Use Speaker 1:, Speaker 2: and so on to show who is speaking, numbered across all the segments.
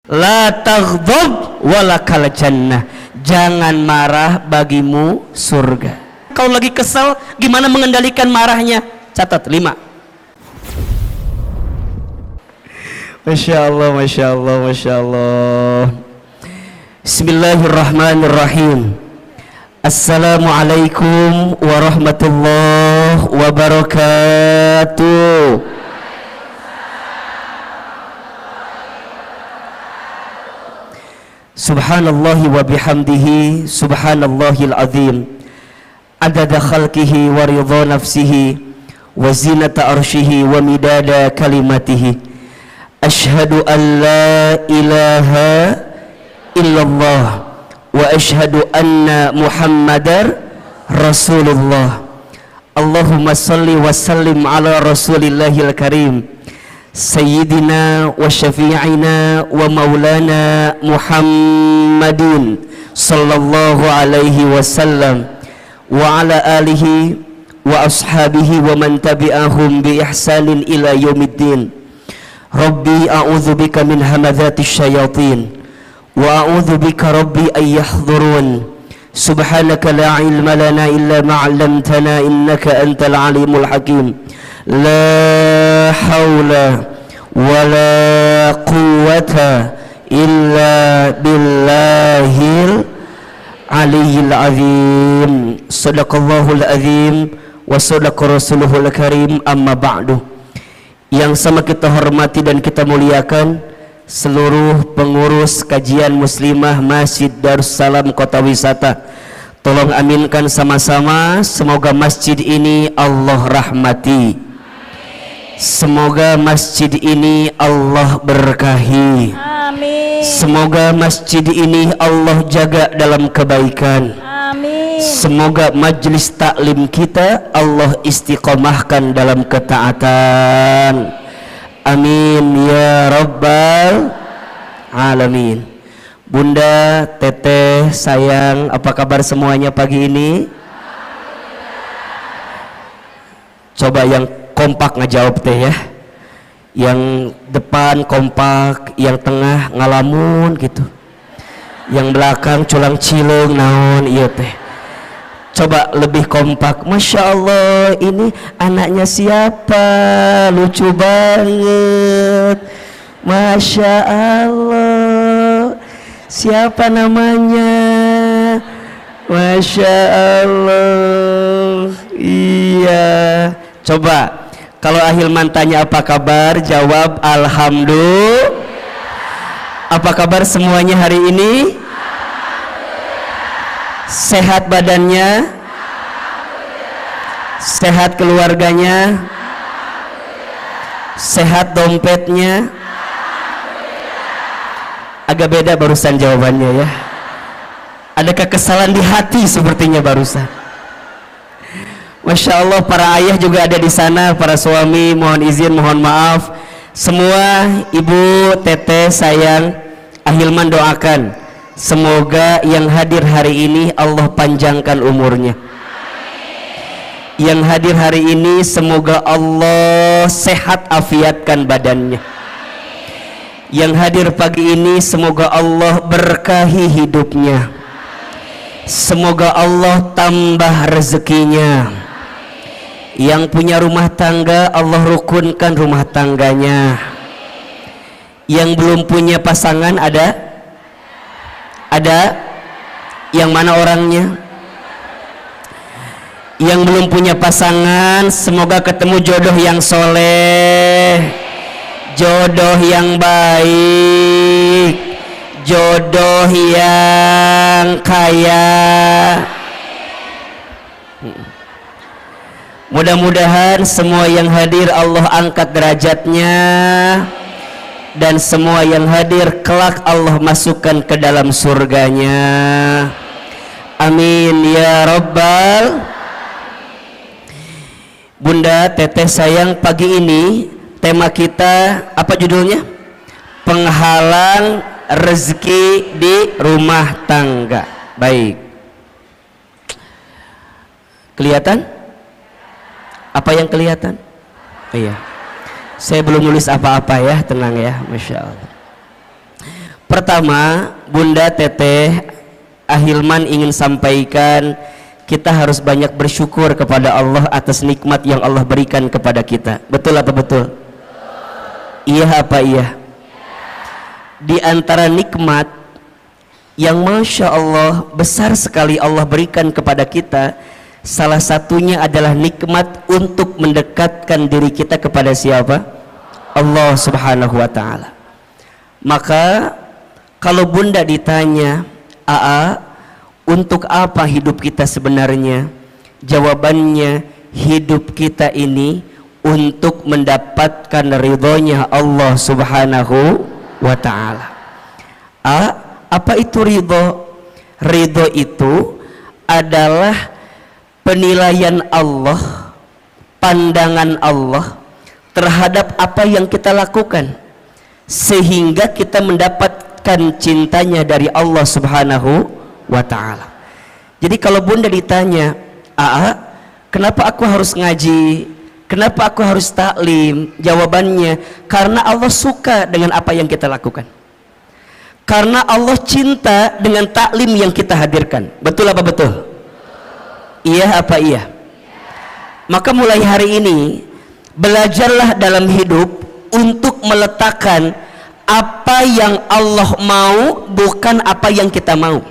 Speaker 1: La taghdab walakal jannah. Jangan marah, bagimu surga. Kalau lagi kesal, gimana mengendalikan marahnya? Catat 5. Masya Allah, Masya Allah, Masya Allah. Bismillahirrahmanirrahim. Assalamualaikum warahmatullahi wabarakatuh. Subhanallah wa bihamdihi, subhanallahil azim, adada khalqihi wa ridha nafsihi wa zinata arshihi wa midada kalimatihi. Ashhadu an la ilaha illallah wa ashhadu anna muhammadar rasulullah. Allahumma salli wa sallim ala rasulillahil karim Sayyidina wa syafi'ina wa maulana Muhammadin sallallahu alaihi wasallam wa ala alihi wa ashabihi wa man tabi'ahum bi ihsanin ila yaumiddin. Rabbi a'udzu bika min hamadzati syayatin wa a'udzu bika rabbi ay yahdurun. Subhanaka la ilma lana illa ma 'allamtana innaka antal alimul hakim. La haula wala quwwata illa billahil aliyyil azim. Sadaqallahul azim wa sadaqa rasuluhul karim. Amma ba'du. Yang sama kita hormati dan kita muliakan seluruh pengurus kajian muslimah Masjid Darussalam Kota Wisata. Tolong aminkan sama-sama, semoga masjid ini Allah rahmati. Semoga masjid ini Allah berkahi.
Speaker 2: Amin.
Speaker 1: Semoga masjid ini Allah jaga dalam kebaikan.
Speaker 2: Amin.
Speaker 1: Semoga majlis taklim kita Allah istiqomahkan dalam ketaatan. Amin ya rabbal alamin. Bunda, teteh, sayang, apa kabar semuanya pagi ini? Coba yang kompak ngejawab teh ya. Yang depan kompak, yang tengah ngalamun gitu. Yang belakang culang cilung naon iya teh. Coba lebih kompak. Masya Allah, ini anaknya siapa? Lucu banget. Masya Allah. Siapa namanya? Masya Allah. Iya. Coba kalau Ahilman tanya apa kabar, jawab alhamdulillah. Apa kabar semuanya hari ini? Sehat badannya? Sehat keluarganya? Sehat dompetnya? Agak beda barusan jawabannya ya. Ada kekesalan di hati sepertinya barusan. Masya Allah, para ayah juga ada di sana, para suami mohon izin, mohon maaf. Semua ibu, teteh, sayang, Ahilman doakan semoga yang hadir hari ini Allah panjangkan umurnya. Yang hadir hari ini semoga Allah sehat afiatkan badannya. Yang hadir pagi ini semoga Allah berkahi hidupnya. Semoga Allah tambah rezekinya. Yang punya rumah tangga Allah rukunkan rumah tangganya. Yang belum punya pasangan ada? Ada? Yang mana orangnya? Yang belum punya pasangan semoga ketemu jodoh yang soleh, jodoh yang baik, jodoh yang kaya. Mudah-mudahan semua yang hadir Allah angkat derajatnya, dan semua yang hadir kelak Allah masukkan ke dalam surganya. Amin ya rabbal. Bunda, teteh, sayang, pagi ini tema kita apa judulnya? Penghalang rezeki di rumah tangga. Baik. Kelihatan? Apa yang kelihatan? Iya. Saya belum nulis apa-apa ya, tenang ya, Masya Allah. Pertama, Bunda Teteh Ahilman ingin sampaikan, kita harus banyak bersyukur kepada Allah atas nikmat yang Allah berikan kepada kita. Betul apa betul? Iya apa iya? Di antara nikmat yang Masya Allah besar sekali Allah berikan kepada kita, salah satunya adalah nikmat untuk mendekatkan diri kita kepada siapa? Allah Subhanahu wa ta'ala. Maka kalau Bunda ditanya, Aa, untuk apa hidup kita sebenarnya? Jawabannya, hidup kita ini untuk mendapatkan ridhonya Allah Subhanahu wa ta'ala. Apa itu ridho? Ridho itu adalah penilaian Allah, pandangan Allah terhadap apa yang kita lakukan, sehingga kita mendapatkan cintanya dari Allah Subhanahu wa ta'ala. Jadi kalau Bunda ditanya, kenapa aku harus ngaji, kenapa aku harus taklim? Jawabannya, karena Allah suka dengan apa yang kita lakukan, karena Allah cinta dengan taklim yang kita hadirkan. Betul apa betul? Iya apa iya? Maka mulai hari ini belajarlah dalam hidup untuk meletakkan apa yang Allah mau, bukan apa yang kita mau.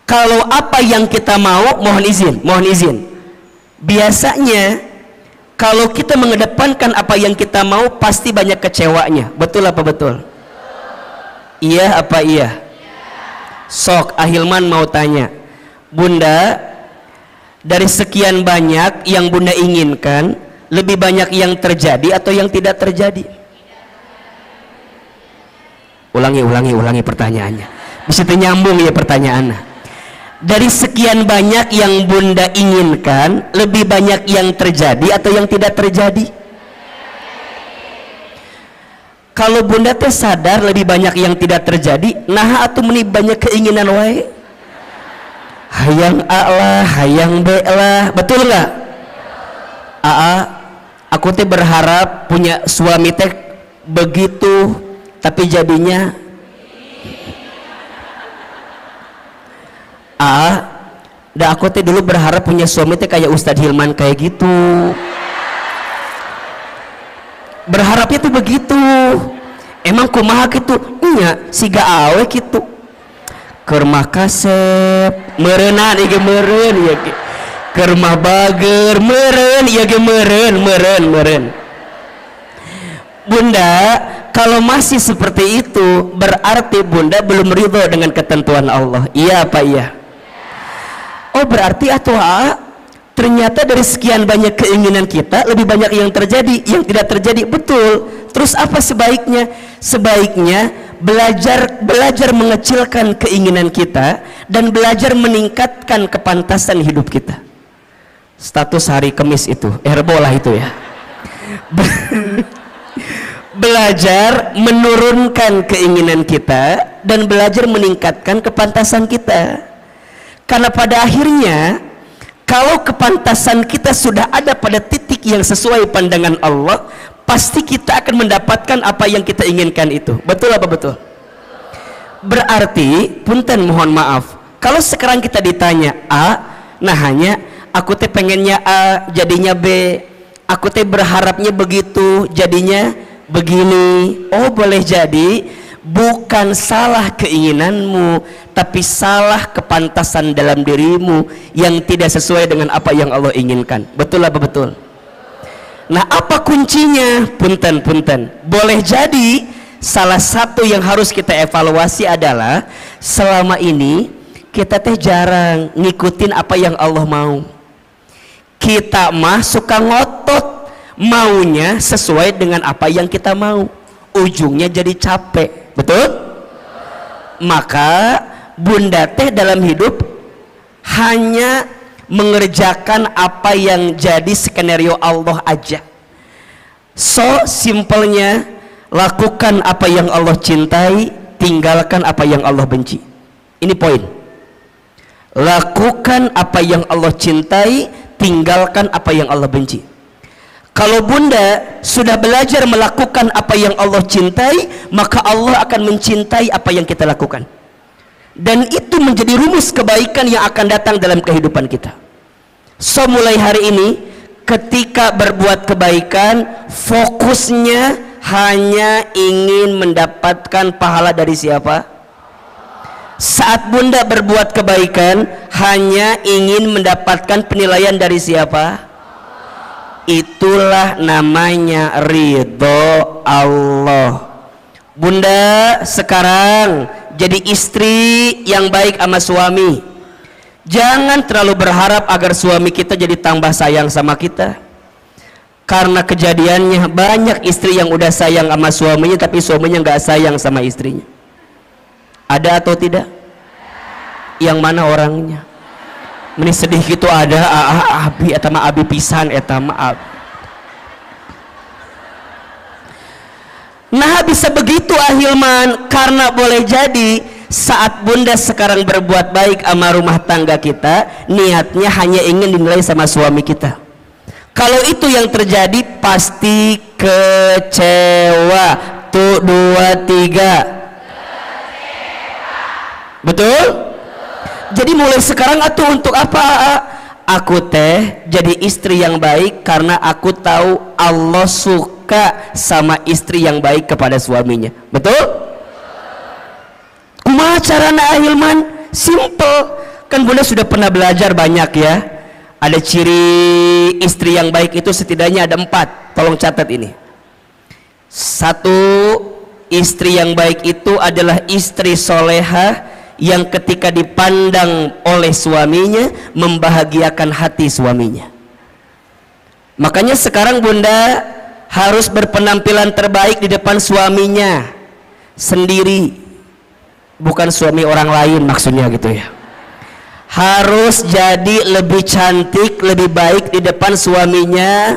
Speaker 1: Kalau apa yang kita mau, mohon izin, biasanya kalau kita mengedepankan apa yang kita mau, pasti banyak kecewanya. Betul apa betul? Iya apa iya? Sok Ahilman mau tanya, Bunda, dari sekian banyak yang Bunda inginkan, lebih banyak yang terjadi atau yang tidak terjadi? Ulangi pertanyaannya. Bisa nyambung ya pertanyaannya. Dari sekian banyak yang Bunda inginkan, lebih banyak yang terjadi atau yang tidak terjadi? Kalau Bunda teh sadar lebih banyak yang tidak terjadi, nah atuh meni banyak keinginan wae. Hayang A lah, hayang B lah, betul nggak? Aku teh berharap punya suami teh begitu, tapi jadinya aku teh dulu berharap punya suami teh kayak Ustadz Hilman kayak gitu. Berharapnya tuh begitu. Emang kumaha gitu? Nya siga awe gitu. Keur mah kasep, meureunna ieu ge meureun ieu ge. Keur mah bager, meureun ieu ge meureun. Bunda, kalau masih seperti itu berarti Bunda belum ridho dengan ketentuan Allah. Iya apa iya? Oh berarti ternyata dari sekian banyak keinginan kita, lebih banyak yang terjadi, yang tidak terjadi. Betul. Terus apa sebaiknya? Sebaiknya belajar mengecilkan keinginan kita dan belajar meningkatkan kepantasan hidup kita. Status hari Kamis itu, Herbolah itu ya. Belajar menurunkan keinginan kita dan belajar meningkatkan kepantasan kita. Karena pada akhirnya, kalau kepantasan kita sudah ada pada titik yang sesuai pandangan Allah, pasti kita akan mendapatkan apa yang kita inginkan itu. Betul apa betul? Berarti, punten mohon maaf, kalau sekarang kita ditanya nah hanya aku teh pengennya A, jadinya B, aku teh berharapnya begitu, jadinya begini. Oh boleh jadi, bukan salah keinginanmu, tapi salah kepantasan dalam dirimu yang tidak sesuai dengan apa yang Allah inginkan. Betul apa betul? Nah apa kuncinya? Punten. Boleh jadi salah satu yang harus kita evaluasi adalah selama ini kita teh jarang ngikutin apa yang Allah mau. Kita mah suka ngotot maunya sesuai dengan apa yang kita mau, ujungnya jadi capek. Betul? Maka Bunda teh dalam hidup hanya mengerjakan apa yang jadi skenario Allah aja. So simpelnya, lakukan apa yang Allah cintai, tinggalkan apa yang Allah benci. Ini poin. Lakukan apa yang Allah cintai, tinggalkan apa yang Allah benci. Kalau bunda sudah belajar melakukan apa yang Allah cintai, maka Allah akan mencintai apa yang kita lakukan, dan itu menjadi rumus kebaikan yang akan datang dalam kehidupan kita. So mulai hari ini ketika berbuat kebaikan, fokusnya hanya ingin mendapatkan pahala dari siapa? Saat bunda berbuat kebaikan, hanya ingin mendapatkan penilaian dari siapa? Itulah namanya ridho Allah. Bunda sekarang jadi istri yang baik sama suami. Jangan terlalu berharap agar suami kita jadi tambah sayang sama kita, karena kejadiannya banyak istri yang udah sayang sama suaminya tapi suaminya nggak sayang sama istrinya. Ada atau tidak? Yang mana orangnya? Meni sedih gitu ada. Abi eta mah abi pisan eta mah abi. Nah bisa begitu Ahilman, karena boleh jadi saat bunda sekarang berbuat baik sama rumah tangga kita, niatnya hanya ingin dinilai sama suami kita. Kalau itu yang terjadi, pasti kecewa. Tuh 2 3. Betul? Jadi mulai sekarang atuh untuk apa? Aku teh jadi istri yang baik karena aku tahu Allah suka sama istri yang baik kepada suaminya. Betul? Kumaha carana Ahilman? Simple. Kan bunda sudah pernah belajar banyak ya. Ada ciri istri yang baik itu setidaknya ada 4. Tolong catat ini. 1, istri yang baik itu adalah istri solehah yang ketika dipandang oleh suaminya membahagiakan hati suaminya. Makanya sekarang bunda harus berpenampilan terbaik di depan suaminya sendiri, bukan suami orang lain maksudnya gitu ya. Harus jadi lebih cantik, lebih baik di depan suaminya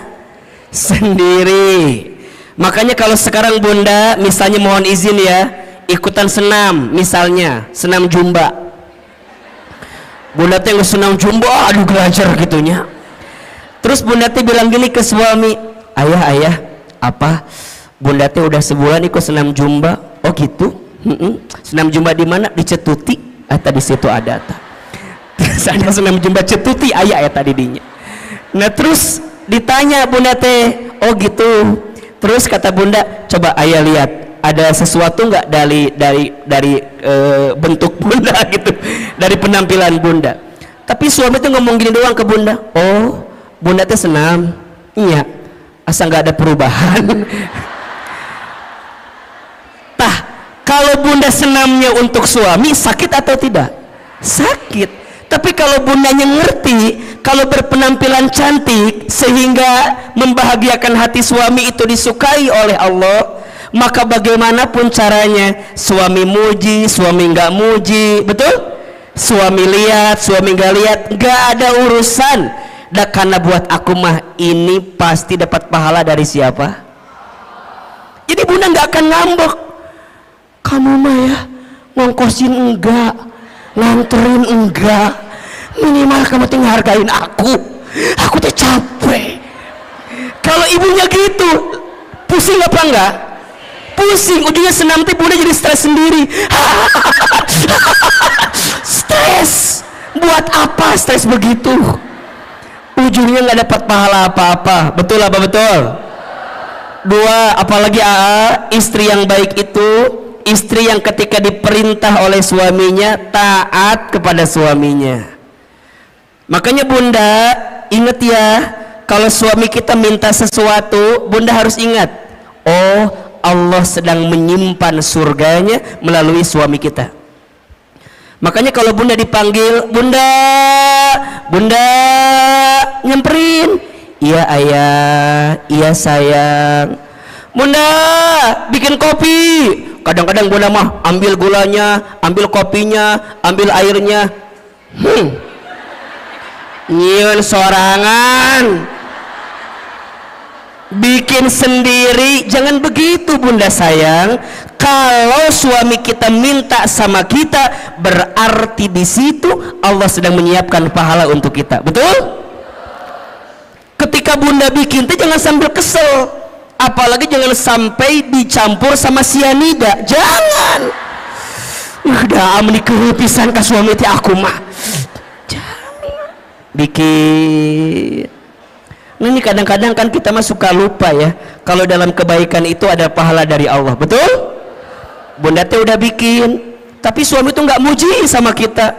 Speaker 1: sendiri. Makanya kalau sekarang bunda misalnya mohon izin ya, ikutan senam, misalnya senam jumba, bunda teh senam jumba, aduh belajar gitunya. Terus bunda teh bilang gini ke suami, ayah apa bunda teh udah sebulan ikut senam jumba. Oh gitu. Senam jumba di mana? Di Cetuti. Tadi situ ada terus ada senam jumba Cetuti, ayah tadi dinya. Nah terus ditanya bunda teh, oh gitu. Terus kata bunda, coba ayah lihat ada sesuatu nggak dari bentuk bunda gitu, dari penampilan bunda. Tapi suami tuh ngomong gini doang ke bunda, oh bunda tuh senam, iya, asal nggak ada perubahan. Tah, kalau bunda senamnya untuk suami sakit atau tidak? Sakit. Tapi kalau bundanya ngerti, kalau berpenampilan cantik sehingga membahagiakan hati suami itu disukai oleh Allah, maka bagaimanapun caranya, suami muji, suami nggak muji, betul? Suami lihat, suami nggak lihat, nggak ada urusan. Dan karena buat aku mah ini pasti dapat pahala dari siapa? Jadi bunda nggak akan ngambek. Kamu mah ya ngongkosin enggak, nganterin enggak, minimal kamu tinggal hargain aku. Aku tuh capek. Kalau ibunya gitu, pusing apa enggak? Pusing, ujungnya senam teh bunda jadi stres sendiri. Stres, buat apa stres begitu? Ujungnya nggak dapat pahala apa-apa. Betul apa betul? 2, apalagi istri yang baik itu istri yang ketika diperintah oleh suaminya taat kepada suaminya. Makanya bunda ingat ya, kalau suami kita minta sesuatu, bunda harus ingat, oh Allah sedang menyimpan surganya melalui suami kita. Makanya kalau bunda dipanggil, bunda nyamperin, iya ayah, iya sayang, bunda bikin kopi. Kadang-kadang bunda mah ambil gulanya, ambil kopinya, ambil airnya, nyieun sorangan, bikin sendiri. Jangan begitu bunda sayang. Kalau suami kita minta sama kita, berarti di situ Allah sedang menyiapkan pahala untuk kita. Betul? Ketika bunda bikin teh jangan sambil kesel, apalagi jangan sampai dicampur sama sianida, jangan. Udah amni kepisan ka suami teh aku mah jangan bikin. Nah, ini kadang-kadang kan kita mah suka lupa ya, kalau dalam kebaikan itu ada pahala dari Allah, betul? Bunda teh udah bikin, tapi suami tuh nggak muji sama kita.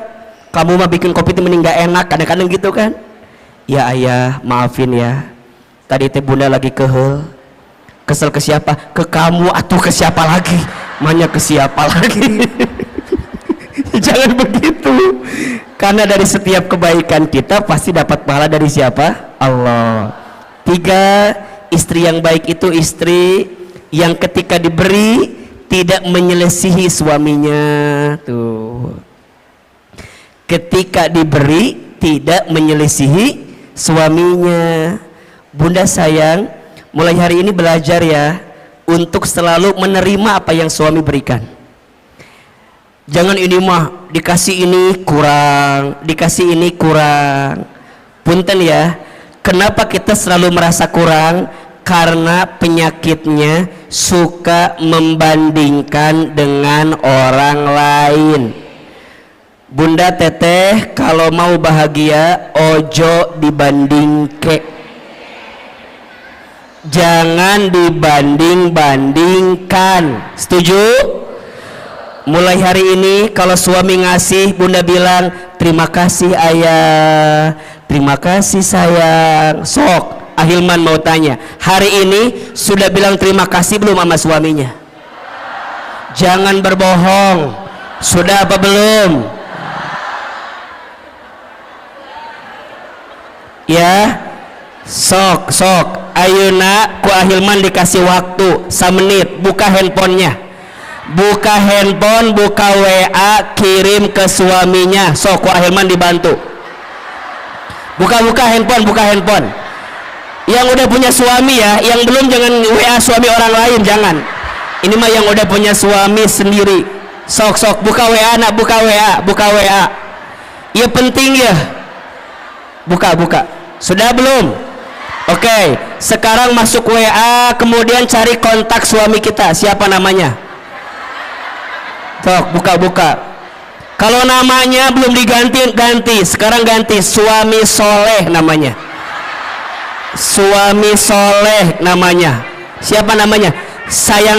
Speaker 1: Kamu mah bikin kopi tuh mending nggak enak, kadang-kadang gitu kan. Ya ayah, maafin ya, tadi teh bunda lagi kesel ke siapa? Ke kamu atau ke siapa lagi? Manya ke siapa lagi? Jangan begitu, karena dari setiap kebaikan kita pasti dapat pahala dari siapa? Allah. 3, istri yang baik itu istri yang ketika diberi tidak menyelesihi suaminya. Tuh, ketika diberi tidak menyelesihi suaminya. Bunda sayang, mulai hari ini belajar ya untuk selalu menerima apa yang suami berikan. Jangan ini mah dikasih ini kurang, dikasih ini kurang. Punten ya, kenapa kita selalu merasa kurang? Karena penyakitnya suka membandingkan dengan orang lain. Bunda teteh kalau mau bahagia ojo dibandingke, jangan dibanding-bandingkan. Setuju? Mulai hari ini kalau suami ngasih, bunda bilang terima kasih ayah, terima kasih sayang. Sok Ahilman mau tanya, hari ini sudah bilang terima kasih belum sama suaminya? Jangan berbohong, sudah apa belum? Ya, sok ayeuna ku Ahilman dikasih waktu 1 menit, buka handphonenya, buka handphone, buka WA, kirim ke suaminya. Sok ku Ahilman dibantu, buka handphone. Yang udah punya suami ya, yang belum jangan WA suami orang lain, jangan. Ini mah yang udah punya suami sendiri. Sok buka WA nak, buka WA. Ya penting ya, buka. Sudah belum? Oke, sekarang masuk WA, kemudian cari kontak suami kita, siapa namanya? Sok buka. Kalau namanya belum ganti, sekarang ganti suami soleh namanya. Suami soleh namanya. Siapa namanya? Sayang.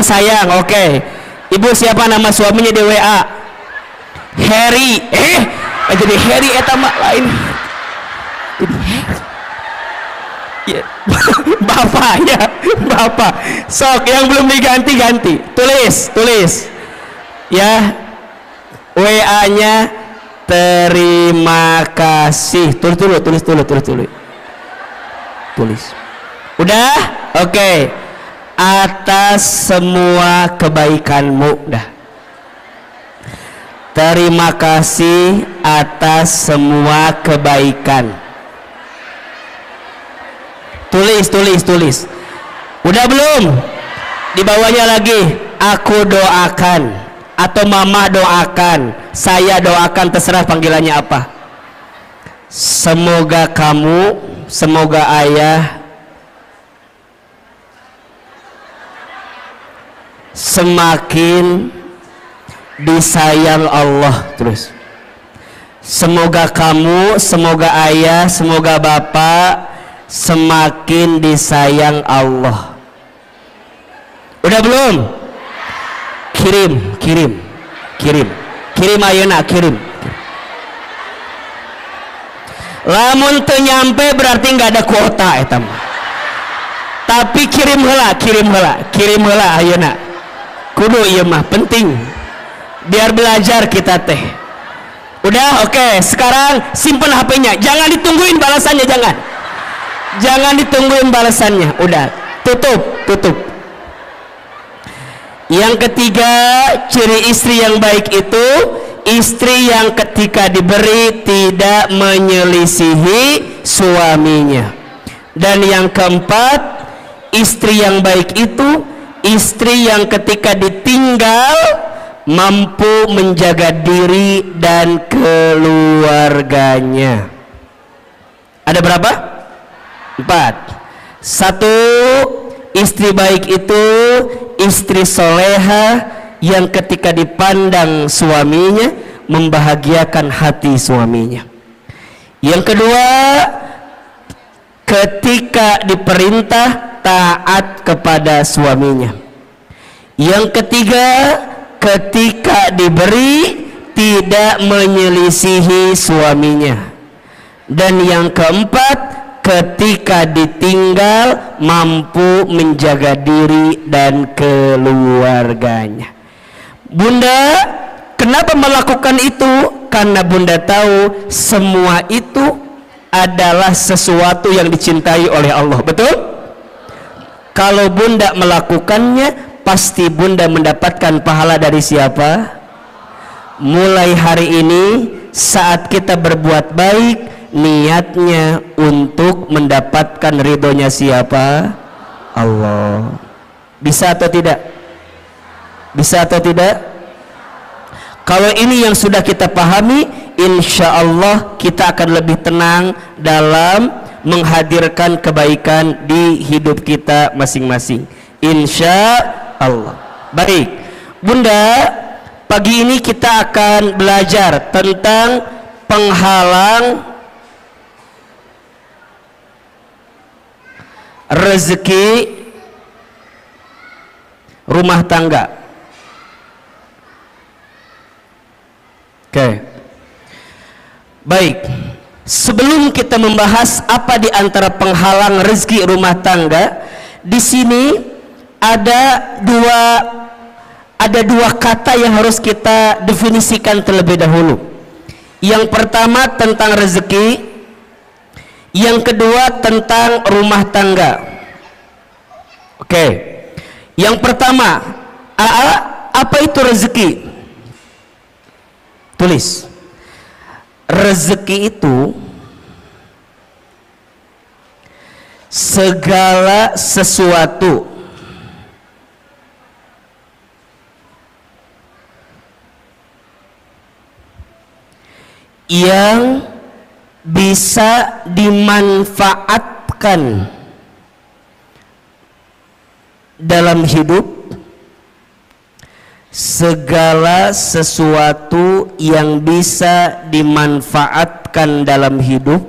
Speaker 1: Oke. Ibu siapa nama suaminya di WA? Harry. Jadi Harry eta mah lain. Jadi Harry. Ya. Bapak. Sok yang belum diganti. Tulis. Ya. WA-nya terima kasih. Tulis. Udah? Oke. Atas semua kebaikanmu. Dah. Terima kasih atas semua kebaikan. Tulis. Udah belum? Di bawahnya lagi, aku doakan atau mama doakan, saya doakan, terserah panggilannya apa. Semoga kamu, semoga ayah semakin disayang Allah. Terus semoga kamu, semoga ayah, semoga bapak semakin disayang Allah. Udah belum? Kirim ayeuna, kirim. Lamun teu nyampe berarti nggak ada kuota eta mah. Tapi kirim heula ayeuna. Kudu ieu mah penting. Biar belajar kita teh. Udah, oke. Sekarang simpen HP-nya. Jangan ditungguin balasannya, jangan ditungguin balasannya. Udah, tutup. Yang ketiga, ciri istri yang baik itu istri yang ketika diberi tidak menyelisihi suaminya. Dan yang keempat, istri yang baik itu istri yang ketika ditinggal mampu menjaga diri dan keluarganya. Ada berapa? 4. 1. Istri baik itu istri soleha yang ketika dipandang suaminya membahagiakan hati suaminya. Yang kedua, ketika diperintah taat kepada suaminya. Yang ketiga, ketika diberi tidak menyelisihi suaminya. Dan yang keempat, ketika ditinggal mampu menjaga diri dan keluarganya. Bunda kenapa melakukan itu? Karena bunda tahu semua itu adalah sesuatu yang dicintai oleh Allah. Betul? Kalau bunda melakukannya, pasti bunda mendapatkan pahala dari siapa? Mulai hari ini saat kita berbuat baik, niatnya untuk mendapatkan ridhonya siapa? Allah. Bisa atau tidak? Bisa atau tidak? Kalau ini yang sudah kita pahami, insya Allah kita akan lebih tenang dalam menghadirkan kebaikan di hidup kita masing-masing, insya Allah. Baik bunda, pagi ini kita akan belajar tentang penghalang rezeki rumah tangga. Oke. Baik. Sebelum kita membahas apa di antara penghalang rezeki rumah tangga, di sini ada dua kata yang harus kita definisikan terlebih dahulu. Yang pertama tentang rezeki, yang kedua tentang rumah tangga. Oke. Yang pertama, apa itu rezeki? Tulis. Rezeki itu segala sesuatu yang bisa dimanfaatkan dalam hidup, segala sesuatu yang bisa dimanfaatkan dalam hidup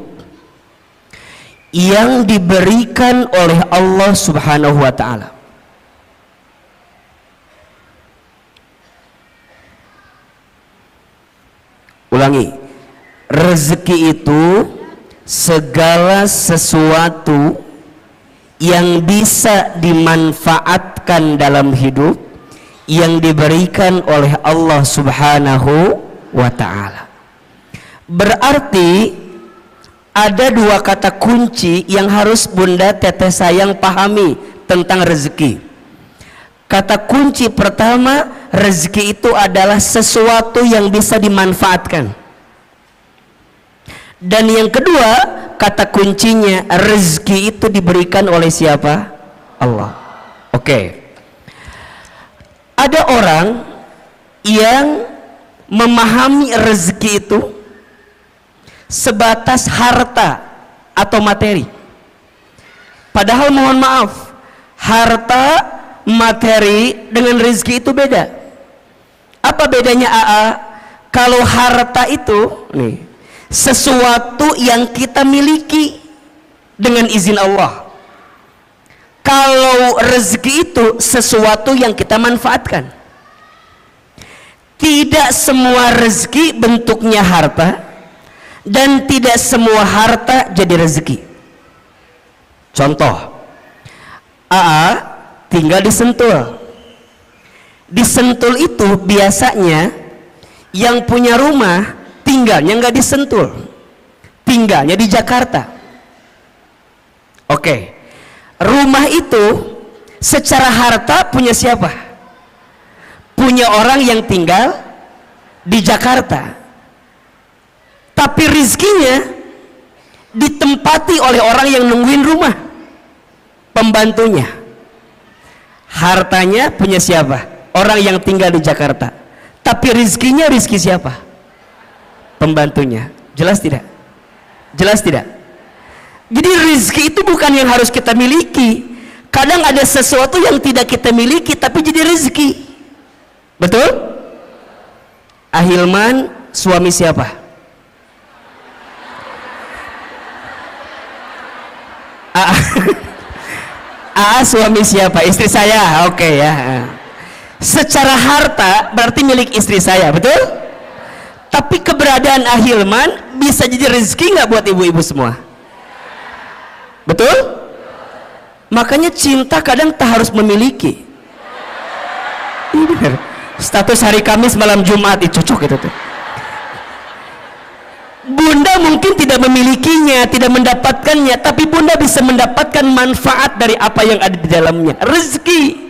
Speaker 1: yang diberikan oleh Allah Subhanahu wa ta'ala. Ulangi, rezeki itu segala sesuatu yang bisa dimanfaatkan dalam hidup yang diberikan oleh Allah Subhanahu wa ta'ala. Berarti ada dua kata kunci yang harus bunda teteh sayang pahami tentang rezeki. Kata kunci pertama, rezeki itu adalah sesuatu yang bisa dimanfaatkan. Dan yang kedua, kata kuncinya, rezeki itu diberikan oleh siapa? Allah. Oke. Ada orang yang memahami rezeki itu sebatas harta atau materi. Padahal mohon maaf, harta, materi dengan rezeki itu beda. Apa bedanya AA? Kalau harta itu nih, sesuatu yang kita miliki dengan izin Allah. Kalau rezeki itu sesuatu yang kita manfaatkan. Tidak semua rezeki bentuknya harta, dan tidak semua harta jadi rezeki. Contoh, AA tinggal di Sentul. Di Sentul itu biasanya yang punya rumah tinggalnya nggak di Sentul, tinggalnya di Jakarta. Oke. Rumah itu secara harta punya siapa? Punya orang yang tinggal di Jakarta. Tapi rizkinya ditempati oleh orang yang nungguin rumah, pembantunya. Hartanya punya siapa? Orang yang tinggal di Jakarta. Tapi rizkinya rizki siapa? Pembantunya. Jelas tidak? Jelas tidak? Jadi rezeki itu bukan yang harus kita miliki. Kadang ada sesuatu yang tidak kita miliki tapi jadi rezeki. Betul? Ahilman suami siapa? Suami siapa? Istri saya. Oke ya. Secara harta berarti milik istri saya, betul? Tapi keberadaan Ahilman bisa jadi rezeki nggak buat ibu-ibu semua? Betul? Makanya cinta kadang tak harus memiliki. Ini benar. Status hari Kamis malam Jumat itu cocok itu tuh. Bunda mungkin tidak memilikinya, tidak mendapatkannya, tapi bunda bisa mendapatkan manfaat dari apa yang ada di dalamnya. Rezeki.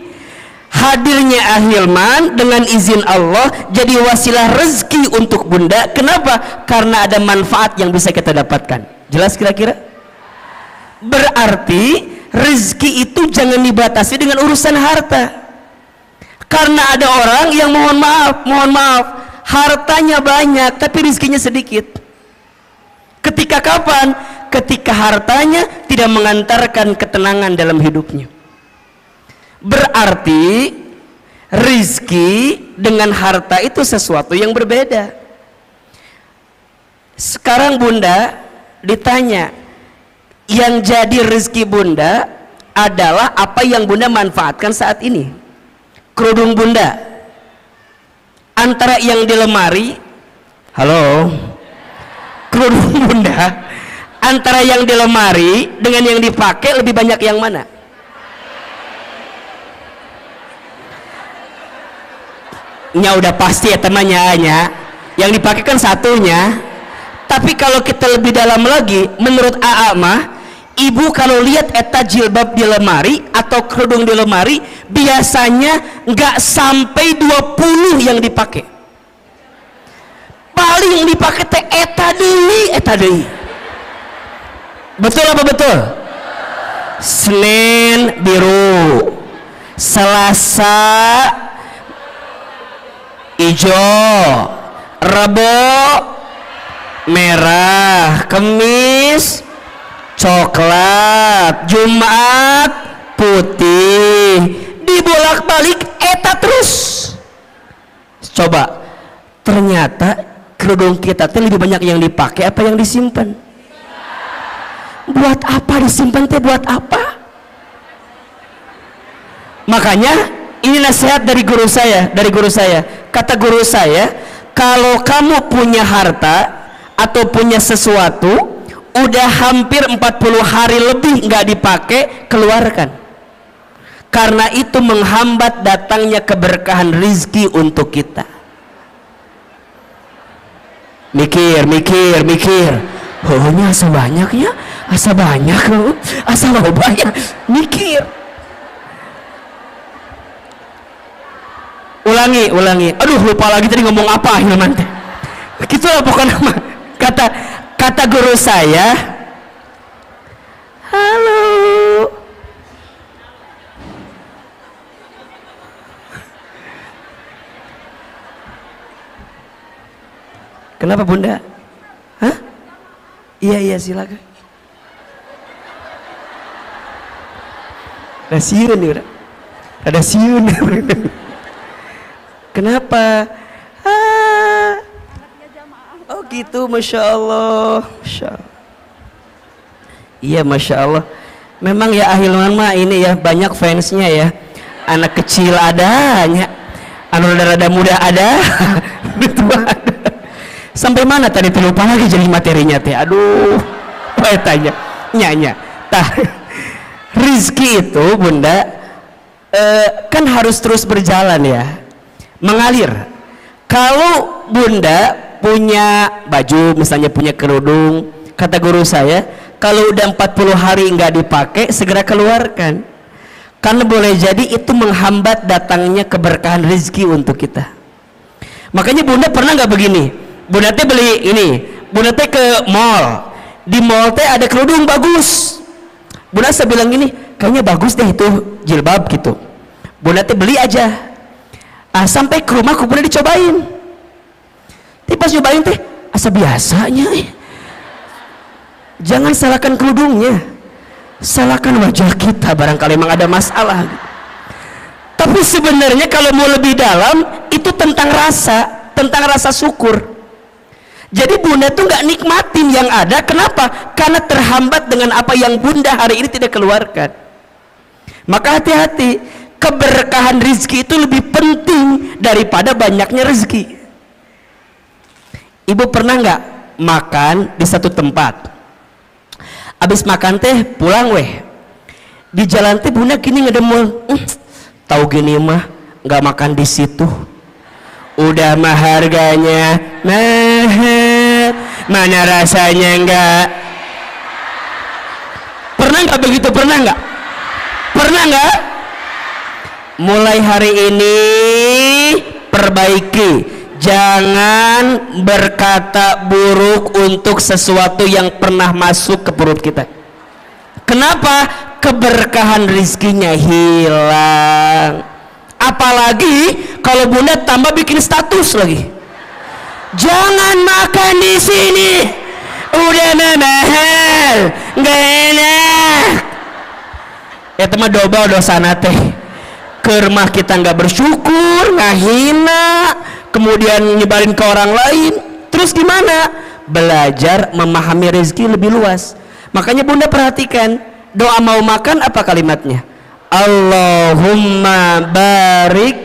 Speaker 1: Hadirnya Ahilman dengan izin Allah jadi wasilah rezeki untuk bunda. Kenapa? Karena ada manfaat yang bisa kita dapatkan. Jelas kira-kira? Berarti rezeki itu jangan dibatasi dengan urusan harta. Karena ada orang yang mohon maaf, hartanya banyak tapi rezekinya sedikit. Ketika kapan? Ketika hartanya tidak mengantarkan ketenangan dalam hidupnya. Berarti rizki dengan harta itu sesuatu yang berbeda. Sekarang bunda ditanya, yang jadi rizki bunda adalah apa yang bunda manfaatkan saat ini. Kerudung bunda antara yang di lemari, halo, kerudung bunda antara yang di lemari dengan yang dipakai lebih banyak yang mana? Nya udah pasti ya temannya, yang dipakai kan satunya. Tapi kalau kita lebih dalam lagi, menurut AA mah, ibu kalau lihat eta jilbab di lemari atau kerudung di lemari, biasanya nggak sampai 20 yang dipakai. Paling yang dipakai teh eta deui. Betul apa betul? Senin biru, Selasa hijau, Rabu merah, Kamis coklat, Jumat putih, dibolak-balik eta terus. Coba, ternyata kerudung kita teh lebih banyak yang dipakai apa yang disimpan? Buat apa disimpan teh? Buat apa? Makanya ini nasihat dari guru saya. Kata guru saya, kalau kamu punya harta atau punya sesuatu udah hampir 40 hari lebih nggak dipakai, keluarkan. Karena itu menghambat datangnya keberkahan rizki untuk kita. Mikir. Oh, ini asa banyaknya, asa banyak, asa banyak. Mikir. Ulangi. Aduh, lupa lagi tadi ngomong apa ya nanti. Gitu lah pokoknya nama. Kata guru saya. Halo. Kenapa bunda? Hah? Iya silakan. Ada siun. Kenapa? Oh gitu, masya Allah. Iya, masya Allah. Memang ya Ahilman mah ini ya banyak fansnya ya. Anak kecil adanya, anu rada muda ada, tua ada. Sampai mana tadi lupa lagi jadi materinya teh. Aduh, apa tanya? Nyanya. Tah, rizki itu bunda kan harus terus berjalan ya. Mengalir. Kalau bunda punya baju, misalnya punya kerudung, kata guru saya, kalau udah 40 hari nggak dipakai, segera keluarkan. Karena boleh jadi itu menghambat datangnya keberkahan rezeki untuk kita. Makanya bunda pernah nggak begini? Bunda teh beli ini, bunda teh ke mall. Di mall teh ada kerudung bagus. Bunda saya bilang gini, kayaknya bagus deh itu jilbab gitu. Bunda teh beli aja. Sampai ke rumah aku pernah dicobain. Tapi pas nyobain teh asa biasanya. Jangan salahkan kerudungnya, salahkan wajah kita, barangkali memang ada masalah. Tapi sebenarnya kalau mau lebih dalam, itu tentang rasa syukur. Jadi bunda tuh nggak nikmatin yang ada. Kenapa? Karena terhambat dengan apa yang bunda hari ini tidak keluarkan. Maka hati-hati, keberkahan rizki itu lebih penting daripada banyaknya rezeki. Ibu pernah nggak makan di satu tempat, abis makan teh pulang weh, di jalan teh bunda gini ngedemul, tahu gini mah nggak makan di situ, udah mah harganya mahal, mana rasanya enggak. Pernah nggak begitu? Pernah nggak? Mulai hari ini perbaiki, jangan berkata buruk untuk sesuatu yang pernah masuk ke perut kita. Kenapa? Keberkahan rizkinya hilang. Apalagi kalau bunda tambah bikin status lagi, jangan makan di sini, udah mahal, nggak enak. Ya teman dobel dosana teh, kermah kita nggak bersyukur, ngahina, kemudian nyebarin ke orang lain. Terus gimana? Belajar memahami rezeki lebih luas. Makanya bunda perhatikan, doa mau makan apa kalimatnya? Allahumma barik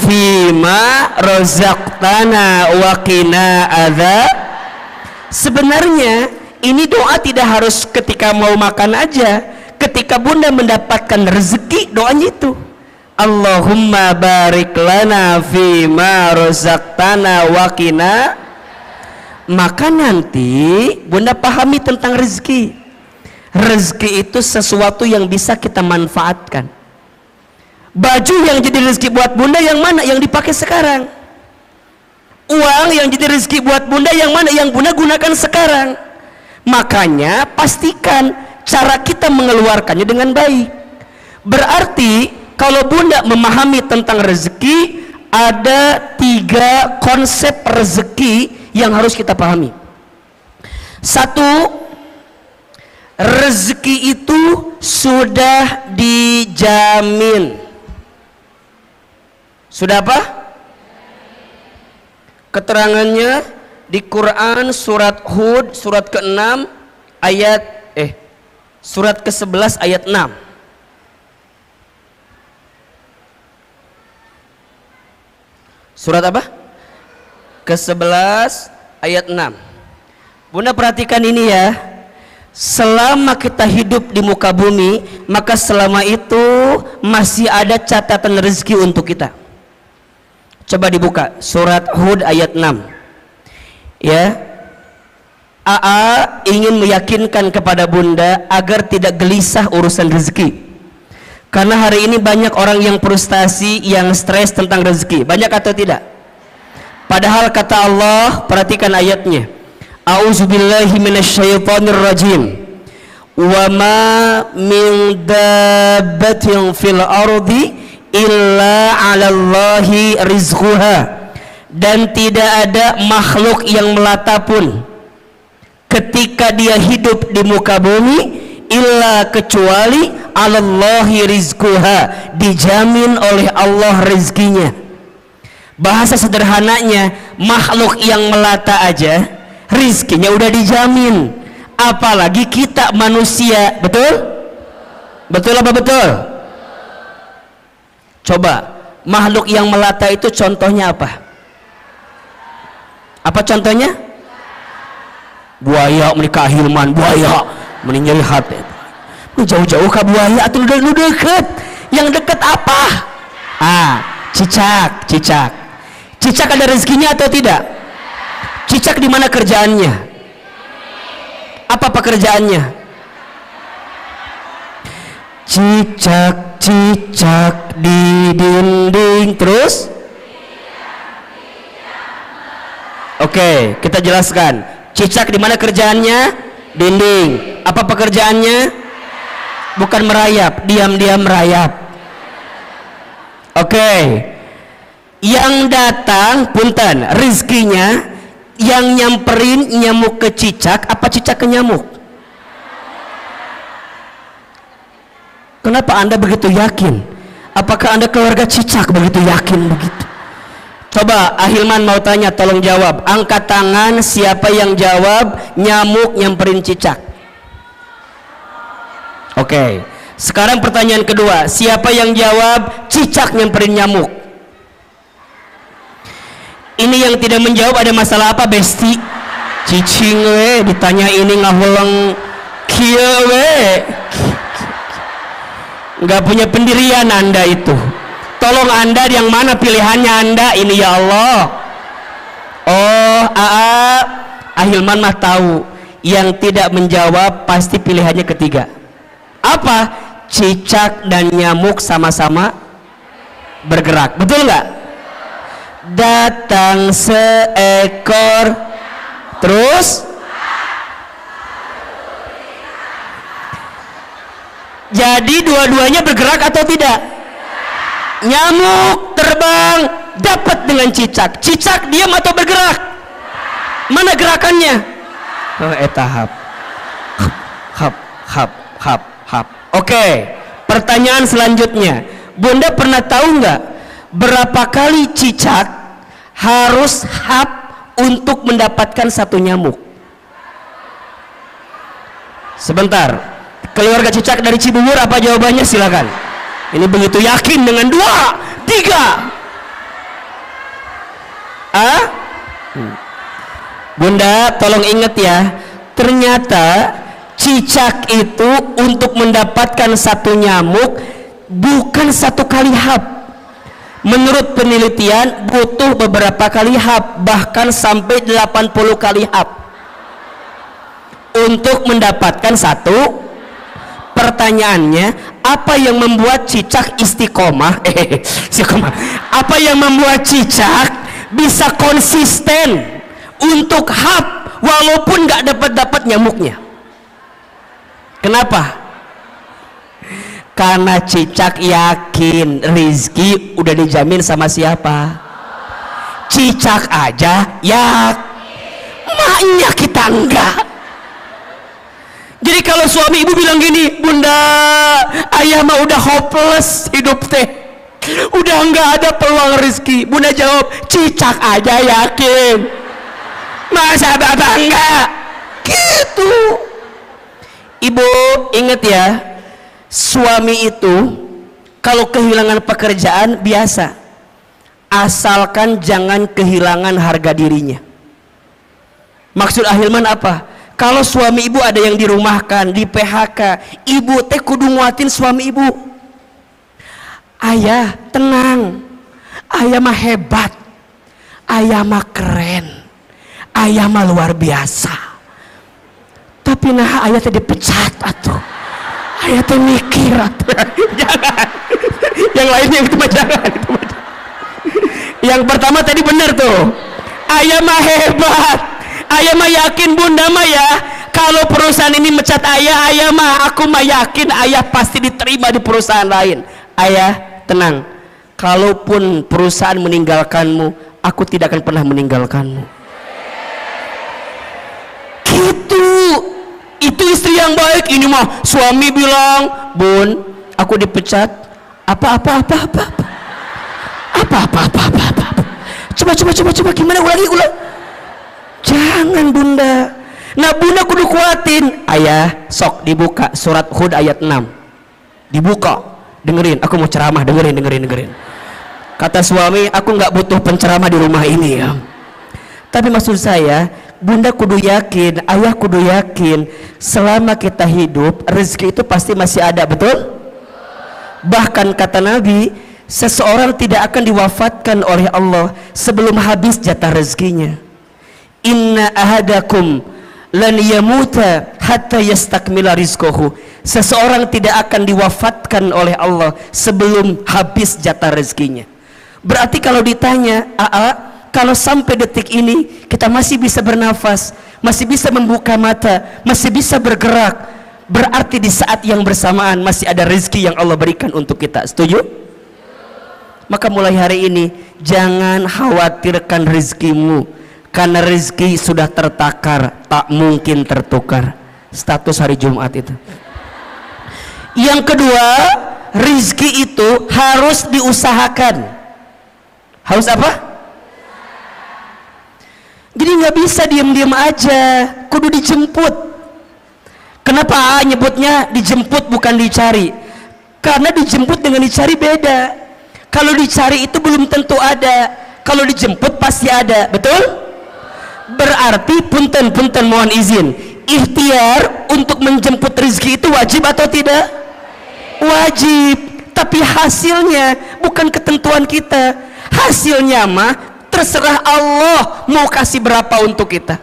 Speaker 1: fima rozaqtana wa qina adzab. Sebenarnya ini doa tidak harus ketika mau makan aja. Ketika bunda mendapatkan rezeki, doanya itu Allahumma barik lana fima rozaqtana wa qina. Maka nanti bunda pahami tentang rezeki. Rezeki itu sesuatu yang bisa kita manfaatkan. Baju yang jadi rezeki buat bunda yang mana? Yang dipakai sekarang. Uang yang jadi rezeki buat bunda yang mana? Yang bunda gunakan sekarang. Makanya pastikan cara kita mengeluarkannya dengan baik. Berarti kalau bunda memahami tentang rezeki, ada 3 konsep rezeki yang harus kita pahami. 1, rezeki itu sudah dijamin. Sudah apa? Keterangannya di Quran surat Hud surat ke-6 ayat surat ke-11 ayat 6. Surat apa? Ke-11 ayat 6. Bunda perhatikan ini ya. Selama kita hidup di muka bumi, maka selama itu masih ada catatan rezeki untuk kita. Coba dibuka surat Hud ayat 6. Ya. AA ingin meyakinkan kepada bunda agar tidak gelisah urusan rezeki. Karena hari ini banyak orang yang frustasi, yang stres tentang rezeki. Banyak atau tidak? Padahal kata Allah, perhatikan ayatnya. A'udzubillahi minasyaitonir rajim. Wa ma min dabbatin fil ardi illa 'alallahi rizquha. Dan tidak ada makhluk yang melata pun ketika dia hidup di muka bumi illa kecuali 'alallahi rizquha, dijamin oleh Allah rezekinya. Bahasa sederhananya, makhluk yang melata aja rizkinya udah dijamin, apalagi kita manusia. Betul? Betul apa betul? Coba makhluk yang melata itu contohnya apa? Apa contohnya? Buaya menikah hilman, buaya meninggal hati. Jauh-jauh ke buaya atau lu deket? Yang deket apa? Cicak. Cicak ada rezekinya atau tidak? Cicak di mana kerjaannya? Apa pekerjaannya? Cicak di dinding. Terus? Oke, kita jelaskan. Cicak di mana kerjaannya? Dinding. Apa pekerjaannya? Bukan merayap, diam-diam merayap. Oke. Yang datang punten rizkinya Yang nyamperin nyamuk ke cicak apa cicak ke nyamuk? Kenapa Anda begitu yakin? Apakah Anda keluarga cicak begitu yakin begitu? Coba Ahilman mau tanya, tolong jawab. Angkat tangan siapa yang jawab nyamuk nyamperin cicak. Oke. Sekarang pertanyaan kedua, siapa yang jawab cicak nyamperin nyamuk? Ini yang tidak menjawab ada masalah apa, Besti? Cicing we ditanya ini ngahulang kieu we. Nggak punya pendirian Anda itu. Tolong Anda yang mana pilihannya Anda ini ya Allah. Oh, Ahilman mah tahu yang tidak menjawab pasti pilihannya ketiga. Apa? Cicak dan nyamuk sama-sama bergerak. Betul nggak? Datang seekor terus jadi dua-duanya bergerak atau tidak? Nyamuk terbang dapat dengan cicak. Cicak diam atau bergerak? Mana gerakannya? Oh, tahap. Hap. Oke. Pertanyaan selanjutnya, Bunda pernah tahu nggak berapa kali cicak harus hap untuk mendapatkan satu nyamuk? Sebentar. Keluarga cicak dari Cibubur apa jawabannya? Silakan. Ini begitu yakin dengan 2, 3. Bunda tolong ingat ya, ternyata cicak itu untuk mendapatkan satu nyamuk bukan satu kali hap. Menurut penelitian butuh beberapa kali hap, bahkan sampai 80 kali hap untuk mendapatkan satu. Pertanyaannya, apa yang membuat cicak istiqomah? Apa yang membuat cicak bisa konsisten untuk hap walaupun nggak dapat nyamuknya? Kenapa? Karena cicak yakin rizki udah dijamin sama siapa? Cicak aja ya, maknya kita enggak. Jadi kalau suami ibu bilang gini, Bunda, ayah mah udah hopeless hidup teh, udah nggak ada peluang rezeki. Bunda jawab, cicak aja yakin, masa bapak enggak? Gitu. Ibu ingat ya, suami itu kalau kehilangan pekerjaan biasa, asalkan jangan kehilangan harga dirinya. Maksud Ahilman apa? Kalau suami ibu ada yang dirumahkan, di PHK, ibu teh kudu nguatin suami ibu. Ayah tenang, ayah mah hebat, ayah mah keren, ayah mah luar biasa. Tapi nah ayah teh dipecat atuh, ayah teh mikir atuh. Jangan, yang lainnya itu mah jangan, itu mah jangan. Yang pertama tadi benar tuh, ayah mah hebat. Ayah mah yakin Bunda mah ya, kalau perusahaan ini mecat ayah mah aku mah yakin ayah pasti diterima di perusahaan lain. Ayah tenang, kalaupun perusahaan meninggalkanmu, aku tidak akan pernah meninggalkanmu. Gitu. Itu istri yang baik. Ini mah suami bilang, Bun, aku dipecat. Apa. Coba gimana ulang. Jangan Bunda. Nah Bunda kudu kuatin. Ayah sok dibuka surat Hud ayat 6. Dibuka. Dengerin, aku mau ceramah. Dengerin. Kata suami, aku nggak butuh penceramah di rumah ini ya. Tapi maksud saya, Bunda kudu yakin, ayah kudu yakin, selama kita hidup rezeki itu pasti masih ada, betul? Bahkan kata Nabi, seseorang tidak akan diwafatkan oleh Allah sebelum habis jatah rezekinya. Inna ahadakum lan yamuta hatta yastakmila rizquhu. Seseorang tidak akan diwafatkan oleh Allah sebelum habis jatah rezekinya. Berarti kalau ditanya, kalau sampai detik ini kita masih bisa bernafas, masih bisa membuka mata, masih bisa bergerak, berarti di saat yang bersamaan masih ada rezeki yang Allah berikan untuk kita. Setuju? Maka mulai hari ini jangan khawatirkan rezekimu, karena rezeki sudah tertakar, tak mungkin tertukar. Status hari Jumat itu. Yang kedua, rezeki itu harus diusahakan. Harus apa? Jadi nggak bisa diam-diam aja, kudu dijemput. Kenapa nyebutnya dijemput bukan dicari? Karena dijemput dengan dicari beda. Kalau dicari itu belum tentu ada, kalau dijemput pasti ada, betul? Berarti punten mohon izin, ikhtiar untuk menjemput rezeki itu wajib atau tidak? Wajib. Tapi hasilnya bukan ketentuan kita. Hasilnya mah terserah Allah mau kasih berapa untuk kita.